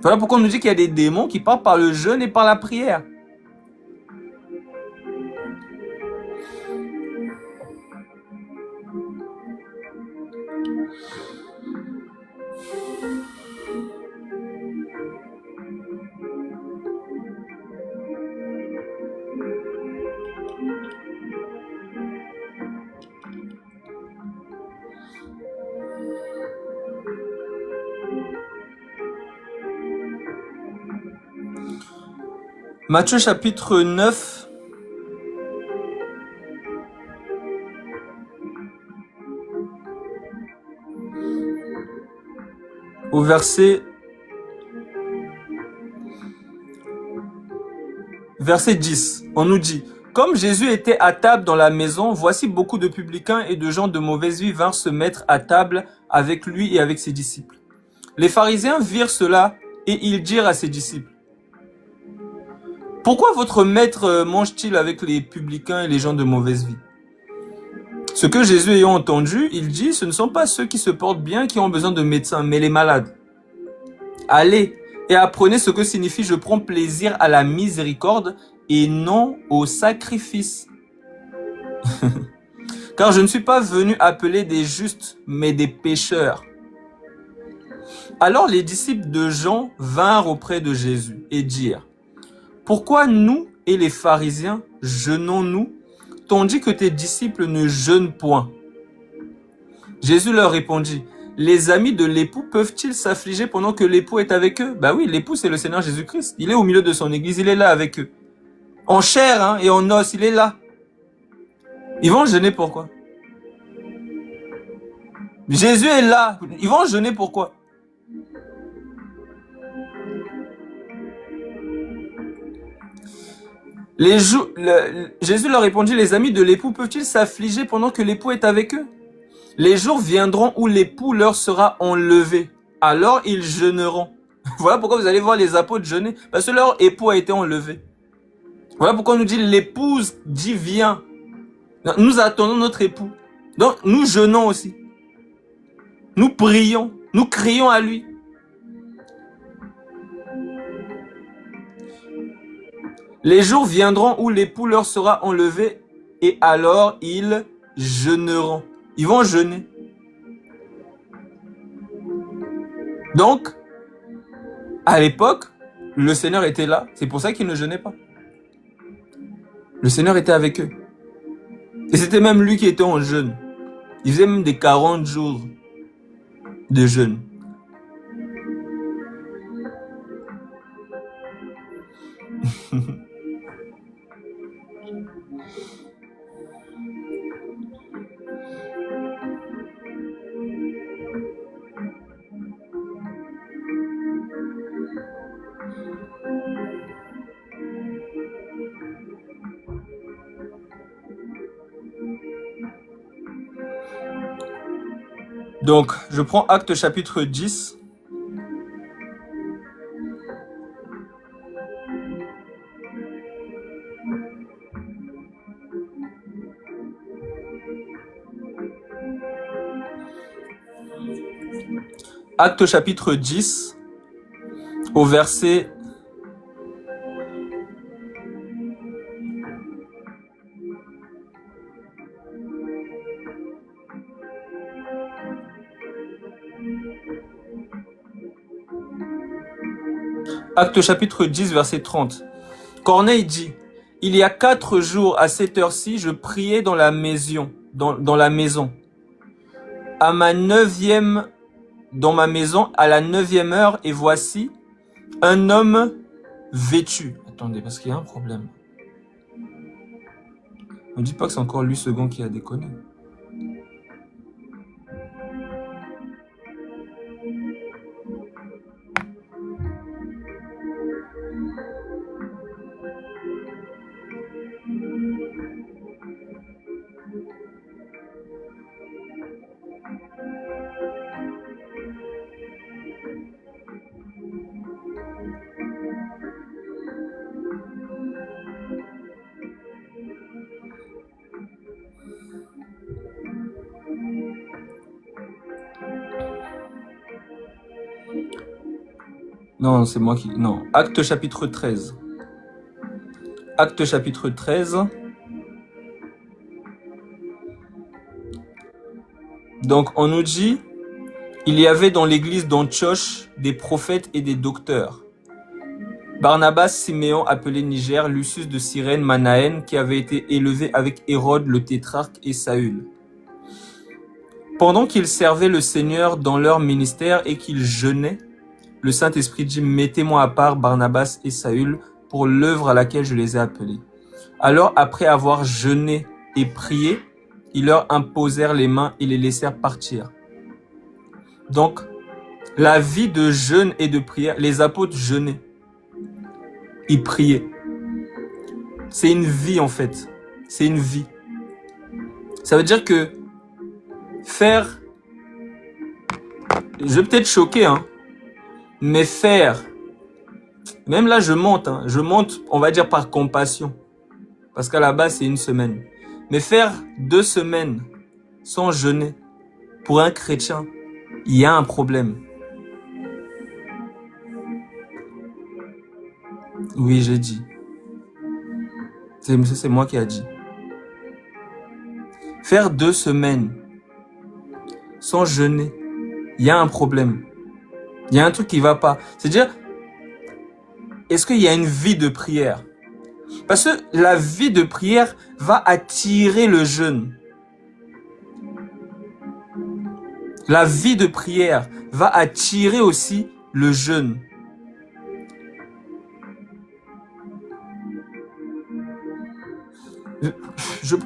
Voilà pourquoi on nous dit qu'il y a des démons qui partent par le jeûne et par la prière. Matthieu chapitre 9. Au verset 10, on nous dit: comme Jésus était à table dans la maison, voici beaucoup de publicains et de gens de mauvaise vie vinrent se mettre à table avec lui et avec ses disciples. Les pharisiens virent cela et ils dirent à ses disciples: pourquoi votre maître mange-t-il avec les publicains et les gens de mauvaise vie? Ce que Jésus ayant entendu, il dit: ce ne sont pas ceux qui se portent bien qui ont besoin de médecins, mais les malades. Allez et apprenez ce que signifie je prends plaisir à la miséricorde et non au sacrifice. Car je ne suis pas venu appeler des justes, mais des pécheurs. Alors les disciples de Jean vinrent auprès de Jésus et dirent, « Pourquoi nous et les pharisiens jeûnons-nous, tandis que tes disciples ne jeûnent point ?» Jésus leur répondit, « Les amis de l'époux peuvent-ils s'affliger pendant que l'époux est avec eux ?» Bah oui, l'époux c'est le Seigneur Jésus-Christ. Il est au milieu de son église, il est là avec eux. En chair et en os, il est là. Ils vont jeûner pourquoi? Jésus est là. Ils vont jeûner pourquoi? Jésus leur répondit, les amis de l'époux peuvent-ils s'affliger pendant que l'époux est avec eux? Les jours viendront où l'époux leur sera enlevé. Alors ils jeûneront. Voilà pourquoi vous allez voir les apôtres jeûner. Parce que leur époux a été enlevé. Voilà pourquoi on nous dit l'épouse dit viens. Nous attendons notre époux. Donc nous jeûnons aussi. Nous prions. Nous crions à lui. Les jours viendront où l'époux leur sera enlevé et alors ils jeûneront. Ils vont jeûner. Donc, à l'époque, le Seigneur était là. C'est pour ça qu'ils ne jeûnaient pas. Le Seigneur était avec eux. Et c'était même lui qui était en jeûne. Il faisait même des 40 jours de jeûne. Donc, je prends Actes chapitre 10. Actes chapitre 10, au verset... Actes chapitre 10, verset 30. Corneille dit, « Il y a 4 jours à cette heure-ci, je priais dans la maison, dans la maison. À ma 9e, dans ma maison, à la 9e heure, et voici un homme vêtu. » Attendez, parce qu'il y a un problème. On ne dit pas que c'est encore lui second qui a déconné. Non, c'est moi qui... Non, Acte chapitre 13. Acte chapitre 13. Donc, on nous dit, il y avait dans l'église d'Antioche des prophètes et des docteurs. Barnabas, Siméon, appelé Niger, Lucius de Cyrène, Manaën, qui avait été élevé avec Hérode le tétrarque et Saül. Pendant qu'ils servaient le Seigneur dans leur ministère et qu'ils jeûnaient, le Saint-Esprit dit, mettez-moi à part Barnabas et Saül pour l'œuvre à laquelle je les ai appelés. Alors, après avoir jeûné et prié, ils leur imposèrent les mains et les laissèrent partir. Donc, la vie de jeûne et de prière, les apôtres jeûnaient. Ils priaient. C'est une vie en fait. C'est une vie. Ça veut dire que faire... Je vais peut-être choquer, mais faire... Même là, je monte, on va dire par compassion. Parce qu'à la base, c'est une semaine. Mais faire 2 semaines sans jeûner, pour un chrétien, il y a un problème. Oui, j'ai dit. C'est moi qui a dit. Faire 2 semaines sans jeûner, il y a un problème. Il y a un truc qui va pas. C'est-à-dire, est-ce qu'il y a une vie de prière? Parce que la vie de prière va attirer le jeûne. La vie de prière va attirer aussi le jeûne.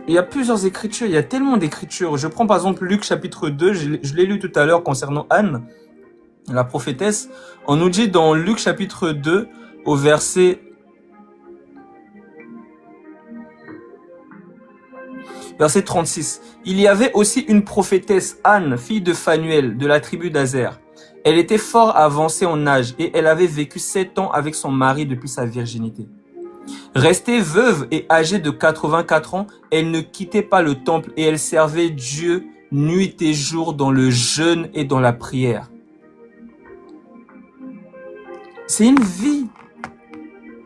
Il y a plusieurs écritures, il y a tellement d'écritures. Je prends par exemple Luc chapitre 2, je l'ai lu tout à l'heure concernant Anne, la prophétesse. On nous dit dans Luc chapitre 2, au verset 36. Il y avait aussi une prophétesse, Anne, fille de Phanuel, de la tribu d'Azer. Elle était fort avancée en âge et elle avait vécu 7 ans avec son mari depuis sa virginité. Restée veuve et âgée de 84 ans, elle ne quittait pas le temple et elle servait Dieu nuit et jour dans le jeûne et dans la prière. C'est une vie.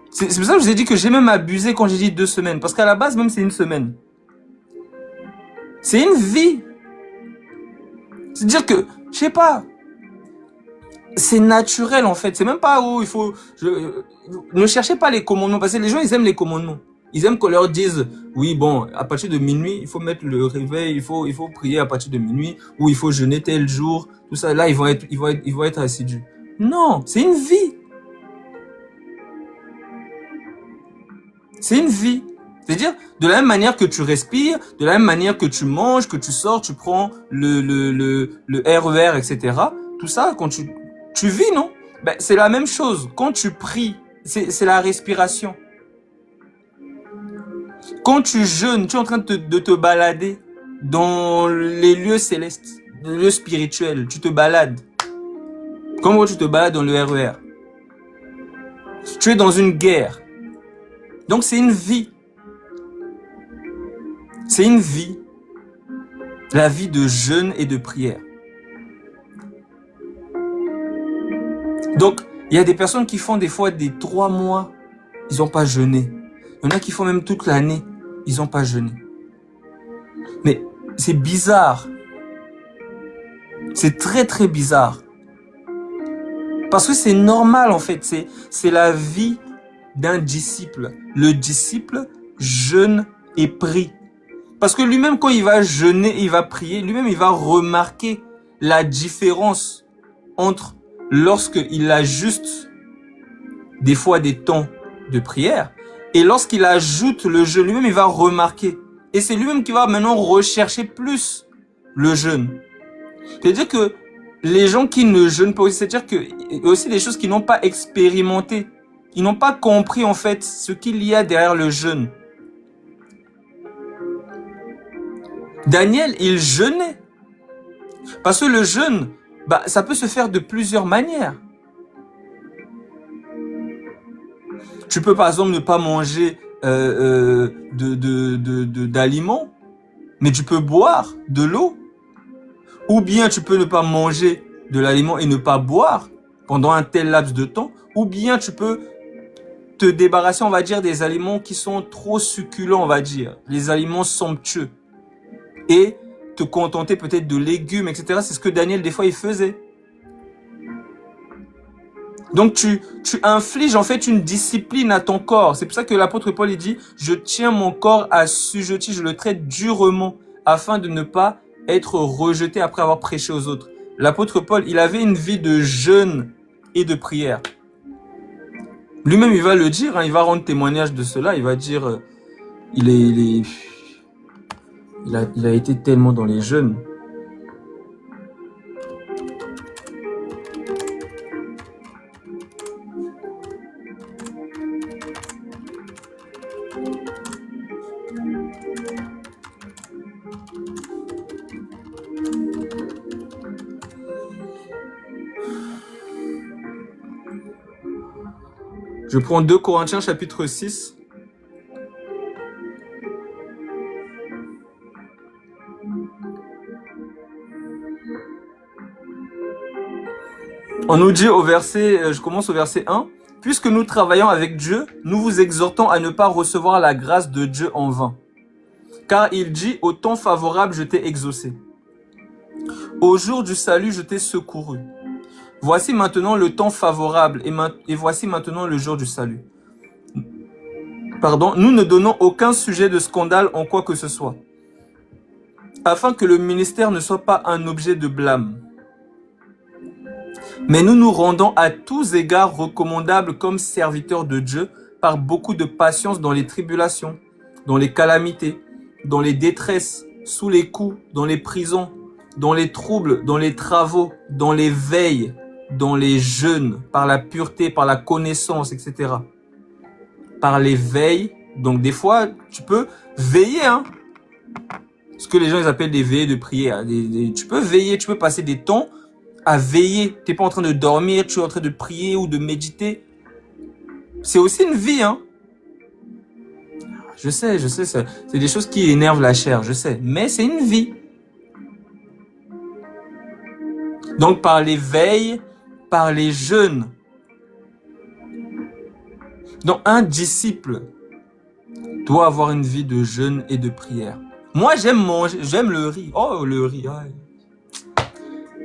C'est pour ça que je vous ai dit que j'ai même abusé quand j'ai dit 2 semaines. Parce qu'à la base, même c'est 1 semaine. C'est une vie. C'est-à-dire que, je sais pas, c'est naturel en fait. C'est même pas où il faut... ne cherchez pas les commandements. Parce que les gens, ils aiment les commandements. Ils aiment qu'on leur dise, oui, bon, à partir de minuit, il faut mettre le réveil, il faut prier à partir de minuit, ou il faut jeûner tel jour, tout ça. Là, ils vont être assidus. Non, c'est une vie. C'est une vie. C'est-à-dire, de la même manière que tu respires, de la même manière que tu manges, que tu sors, tu prends le RER, etc. Tout ça, quand tu vis, non? Ben, c'est la même chose. Quand tu pries, c'est la respiration. Quand tu jeûnes, tu es en train de te balader dans les lieux célestes, les lieux spirituels. Tu te balades. Comment tu te balades dans le RER? Tu es dans une guerre. Donc c'est une vie. C'est une vie. La vie de jeûne et de prière. Donc, il y a des personnes qui font des fois des 3 mois, ils n'ont pas jeûné. Il y en a qui font même toute l'année, ils n'ont pas jeûné. Mais c'est bizarre. C'est très très bizarre. Parce que c'est normal en fait, c'est la vie d'un disciple. Le disciple jeûne et prie. Parce que lui-même, quand il va jeûner, il va prier, lui-même, il va remarquer la différence entre lorsqu'il ajuste des fois des temps de prière et lorsqu'il ajoute le jeûne, lui-même, il va remarquer. Et c'est lui-même qui va maintenant rechercher plus le jeûne. C'est-à-dire que les gens qui ne jeûnent pas aussi, c'est-à-dire qu'il y a aussi des choses qu'ils n'ont pas expérimenté. Ils n'ont pas compris en fait ce qu'il y a derrière le jeûne. Daniel, il jeûnait. Parce que le jeûne, bah, ça peut se faire de plusieurs manières. Tu peux par exemple ne pas manger d'aliments, mais tu peux boire de l'eau. Ou bien tu peux ne pas manger de l'aliment et ne pas boire pendant un tel laps de temps. Ou bien tu peux te débarrasser, on va dire, des aliments qui sont trop succulents, on va dire. Les aliments somptueux. Et te contenter peut-être de légumes, etc. C'est ce que Daniel, des fois, il faisait. Donc, tu infliges en fait une discipline à ton corps. C'est pour ça que l'apôtre Paul, il dit, je tiens mon corps assujetti, je le traite durement, afin de ne pas être rejeté après avoir prêché aux autres. L'apôtre Paul, il avait une vie de jeûne et de prière. Lui-même, il va le dire, hein, il va rendre témoignage de cela, il va dire, il a été tellement dans les jeûnes. Je prends 2 Corinthiens chapitre 6. On nous dit au verset, je commence au verset 1. Puisque nous travaillons avec Dieu, nous vous exhortons à ne pas recevoir la grâce de Dieu en vain. Car il dit, au temps favorable, je t'ai exaucé. Au jour du salut, je t'ai secouru. Voici maintenant le temps favorable et voici maintenant le jour du salut. Pardon, nous ne donnons aucun sujet de scandale en quoi que ce soit, afin que le ministère ne soit pas un objet de blâme. Mais nous nous rendons à tous égards recommandables comme serviteurs de Dieu par beaucoup de patience dans les tribulations, dans les calamités, dans les détresses, sous les coups, dans les prisons, dans les troubles, dans les travaux, dans les veilles, dans les jeûnes, par la pureté, par la connaissance, etc. Par les veilles, donc des fois, tu peux veiller, hein. Ce que les gens ils appellent des veillées de prière. Tu peux veiller, tu peux passer des temps à veiller. Tu n'es pas en train de dormir, tu es en train de prier ou de méditer. C'est aussi une vie, hein. Je sais, c'est des choses qui énervent la chair, je sais. Mais c'est une vie. Donc par les veilles, par les jeûnes. Donc un disciple doit avoir une vie de jeûne et de prière. Moi j'aime manger, j'aime le riz. Oh le riz, ouais.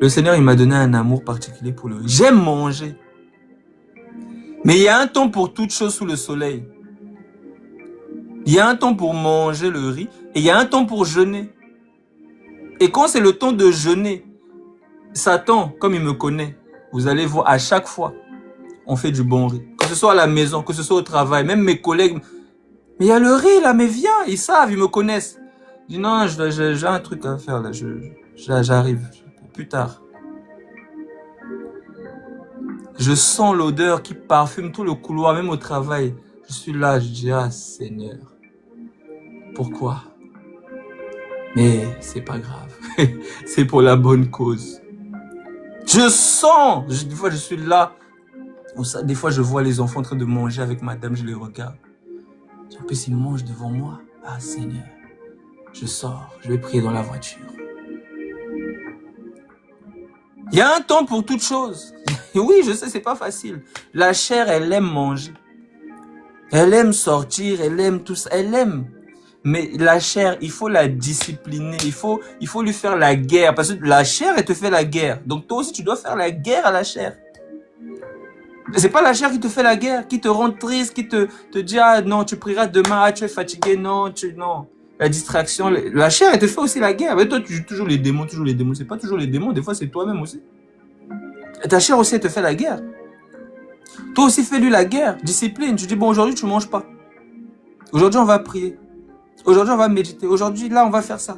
Le Seigneur il m'a donné un amour particulier pour le riz. J'aime manger. Mais il y a un temps pour toute chose sous le soleil. Il y a un temps pour manger le riz et il y a un temps pour jeûner. Et quand c'est le temps de jeûner, Satan, comme il me connaît, vous allez voir à chaque fois, on fait du bon riz. Que ce soit à la maison, que ce soit au travail, même mes collègues. Mais il y a le riz là, mais viens, ils savent, ils me connaissent. Je dis non, j'ai un truc à faire là, j'arrive, plus tard. Je sens l'odeur qui parfume tout le couloir, même au travail. Je suis là, je dis ah Seigneur, pourquoi? Mais c'est pas grave, c'est pour la bonne cause. Je sens, des fois je suis là, des fois je vois les enfants en train de manger avec madame, je les regarde. En plus ils mangent devant moi, ah Seigneur, je sors, je vais prier dans la voiture. Il y a un temps pour toute chose. Et oui, je sais, c'est pas facile. La chair, elle aime manger. Elle aime sortir, elle aime tout ça, elle aime. Mais la chair, il faut la discipliner, il faut lui faire la guerre. Parce que la chair, elle te fait la guerre. Donc toi aussi, tu dois faire la guerre à la chair. C'est pas la chair qui te fait la guerre, qui te rend triste, qui te dit, ah non, tu prieras demain, ah tu es fatigué, non, non. La distraction, la chair, elle te fait aussi la guerre. Mais toi, tu joues toujours les démons. C'est pas toujours les démons, des fois, c'est toi-même aussi. Et ta chair aussi, elle te fait la guerre. Toi aussi, fais-lui la guerre, discipline. Tu dis, bon, aujourd'hui, tu manges pas. Aujourd'hui, on va prier. Aujourd'hui, on va méditer. Aujourd'hui, là, on va faire ça.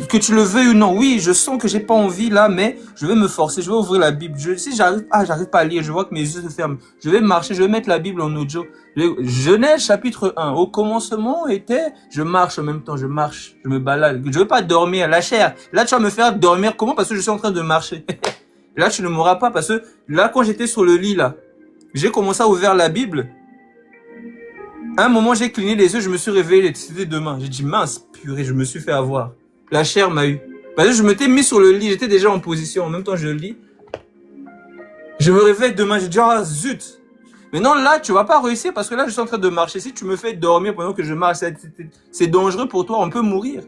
Que tu le veuilles ou non. Oui, je sens que j'ai pas envie là, mais je vais me forcer. Je vais ouvrir la Bible. Si j'arrive pas à lire, je vois que mes yeux se ferment. Je vais marcher, je vais mettre la Bible en audio. Genèse chapitre 1. Au commencement était, je marche en même temps, je marche, je me balade. Je veux pas dormir, la chair. Là, tu vas me faire dormir. Comment? Parce que je suis en train de marcher. Là, tu ne m'auras pas parce que là, quand j'étais sur le lit là, j'ai commencé à ouvrir la Bible. À un moment, j'ai cligné les yeux, je me suis réveillé, c'était demain. J'ai dit, mince, purée, je me suis fait avoir. La chair m'a eu. Parce que je m'étais mis sur le lit, j'étais déjà en position. En même temps, je lis. Je me réveille demain, j'ai dit, ah, zut. Mais non, là, tu vas pas réussir parce que là, je suis en train de marcher. Si tu me fais dormir pendant que je marche, c'est dangereux pour toi, on peut mourir.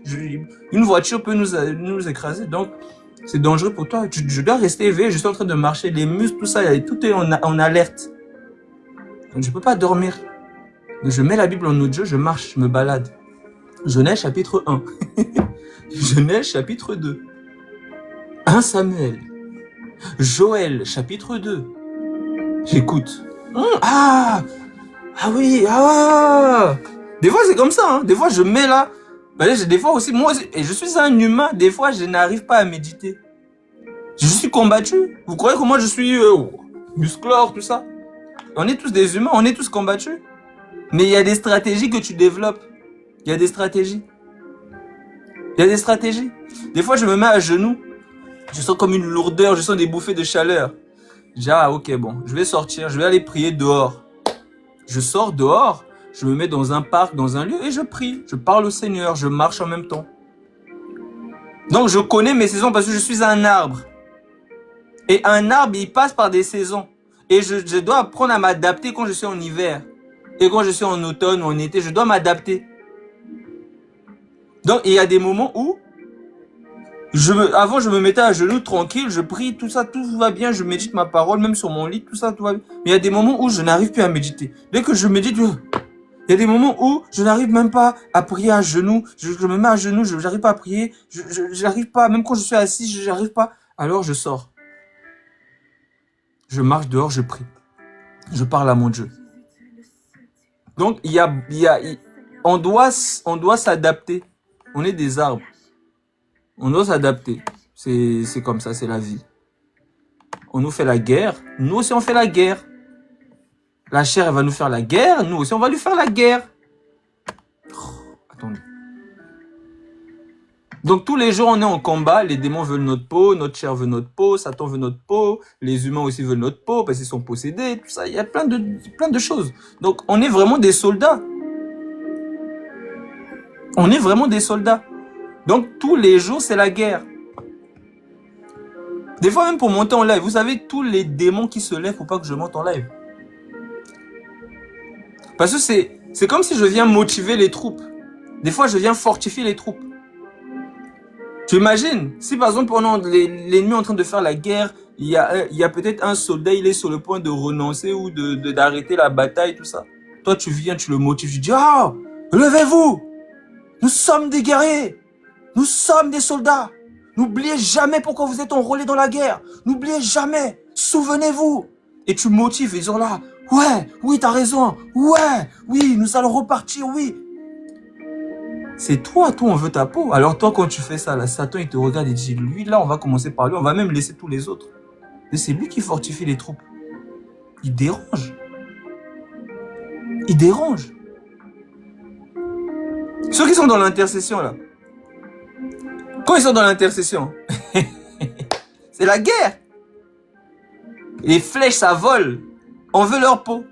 Une voiture peut nous écraser, donc c'est dangereux pour toi. Je dois rester éveillé, je suis en train de marcher. Les muscles, tout ça, tout est en alerte. Donc, je peux pas dormir. Donc, je mets la Bible en audio, je marche, je me balade. Genèse chapitre 1. Genèse chapitre 2. 1 Samuel. Joël chapitre 2. J'écoute. Ah oui, Des fois c'est comme ça, hein. Des fois je mets là. Des fois aussi, moi, et je suis un humain, des fois je n'arrive pas à méditer. Je suis combattu. Vous croyez que moi je suis musclore, tout ça? On est tous des humains, on est tous combattus. Mais il y a des stratégies que tu développes. Il y a des stratégies. Des fois, je me mets à genoux. Je sens comme une lourdeur, je sens des bouffées de chaleur. Je dis, ah, ok, bon, je vais sortir, je vais aller prier dehors. Je sors dehors, je me mets dans un parc, dans un lieu et je prie. Je parle au Seigneur, je marche en même temps. Donc, je connais mes saisons parce que je suis un arbre. Et un arbre, il passe par des saisons. Et je dois apprendre à m'adapter quand je suis en hiver. Et quand je suis en automne ou en été, je dois m'adapter. Donc, il y a des moments où, avant, je me mettais à genoux tranquille, je prie, tout ça, tout va bien, je médite ma parole, même sur mon lit, tout ça, tout va bien. Mais il y a des moments où je n'arrive plus à méditer. Dès que je médite, il y a des moments où je n'arrive même pas à prier à genoux. Je me mets à genoux, je n'arrive pas à prier. Je n'arrive pas, même quand je suis assis, je n'arrive pas. Alors je sors. Je marche dehors, je prie. Je parle à mon Dieu. Donc, on doit s'adapter. On est des arbres. On doit s'adapter. C'est comme ça, c'est la vie. On nous fait la guerre. Nous aussi, on fait la guerre. La chair, elle va nous faire la guerre. Nous aussi, on va lui faire la guerre. Attendez. Donc, tous les jours, on est en combat. Les démons veulent notre peau. Notre chair veut notre peau. Satan veut notre peau. Les humains aussi veulent notre peau parce qu'ils sont possédés. Tout ça, il y a plein de choses. Donc, on est vraiment des soldats. On est vraiment des soldats. Donc, tous les jours, c'est la guerre. Des fois, même pour monter en live, vous savez, tous les démons qui se lèvent pour pas que je monte en live. Parce que c'est comme si je viens motiver les troupes. Des fois, je viens fortifier les troupes. Tu imagines, si par exemple, pendant l'ennemi est en train de faire la guerre, il y a peut-être un soldat, il est sur le point de renoncer ou d'arrêter la bataille, tout ça. Toi, tu viens, tu le motives, tu dis, ah, levez-vous! Nous sommes des guerriers! Nous sommes des soldats! N'oubliez jamais pourquoi vous êtes enrôlés dans la guerre! N'oubliez jamais! Souvenez-vous! Et tu motives, ils sont là. Ouais, oui, t'as raison. Ouais, oui, nous allons repartir, oui. C'est toi, on veut ta peau. Alors toi, quand tu fais ça, là, Satan, il te regarde et dit, lui, là, on va commencer par lui, on va même laisser tous les autres. Et c'est lui qui fortifie les troupes. Il dérange. Il dérange. Ceux qui sont dans l'intercession, là. Quand ils sont dans l'intercession, c'est la guerre. Les flèches, ça vole. On veut leur peau.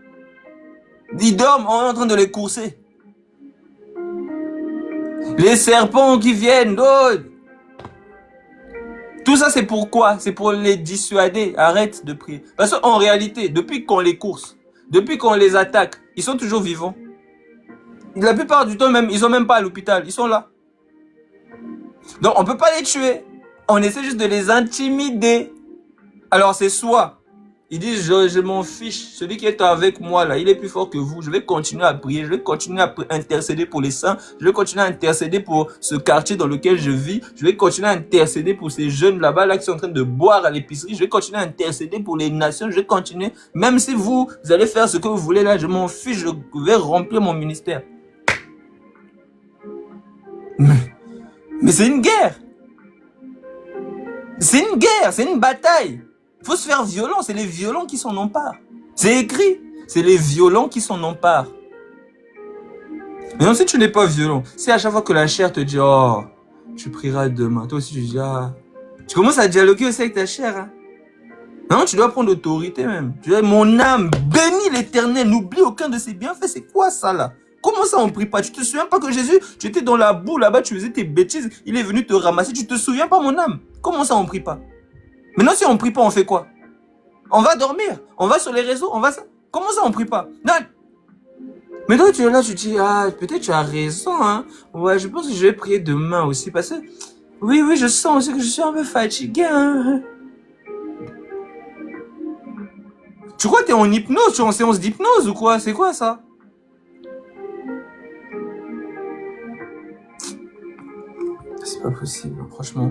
Ils dorment, on est en train de les courser. Les serpents qui viennent, oh. Tout ça, c'est pourquoi? C'est pour les dissuader. Arrête de prier. Parce qu'en réalité, depuis qu'on les course, depuis qu'on les attaque, ils sont toujours vivants. La plupart du temps, même, ils sont même pas à l'hôpital. Ils sont là. Donc, on peut pas les tuer. On essaie juste de les intimider. Alors, c'est soit ils disent, je m'en fiche, celui qui est avec moi là, il est plus fort que vous, je vais continuer à prier, je vais continuer à intercéder pour les saints, je vais continuer à intercéder pour ce quartier dans lequel je vis, je vais continuer à intercéder pour ces jeunes là-bas là qui sont en train de boire à l'épicerie, je vais continuer à intercéder pour les nations, je vais continuer, même si vous allez faire ce que vous voulez là, je m'en fiche, je vais remplir mon ministère. Mais c'est une guerre. C'est une guerre, c'est une bataille. Il faut se faire violent, c'est les violents qui s'en emparent. C'est écrit, c'est les violents qui s'en emparent. Mais non, si tu n'es pas violent, si à chaque fois que la chair te dit, oh, tu prieras demain, toi aussi tu dis, ah, tu commences à dialoguer aussi avec ta chair. Hein. Non, tu dois prendre l'autorité même. Tu dis, mon âme, bénis l'Éternel, n'oublie aucun de ses bienfaits. C'est quoi ça là? Comment ça on prie pas? Tu te souviens pas que Jésus, tu étais dans la boue là-bas, tu faisais tes bêtises, il est venu te ramasser, tu te souviens pas mon âme? Comment ça on prie pas? Maintenant si on prie pas, on fait quoi? On va dormir, on va sur les réseaux, on va ça. Comment ça on prie pas? Non. Mais toi tu es là, tu dis, ah peut-être tu as raison, hein. Ouais, je pense que je vais prier demain aussi parce que, oui, je sens aussi que je suis un peu fatigué, hein. Tu crois que t'es en hypnose, tu es en séance d'hypnose ou quoi? C'est quoi ça? C'est pas possible, franchement.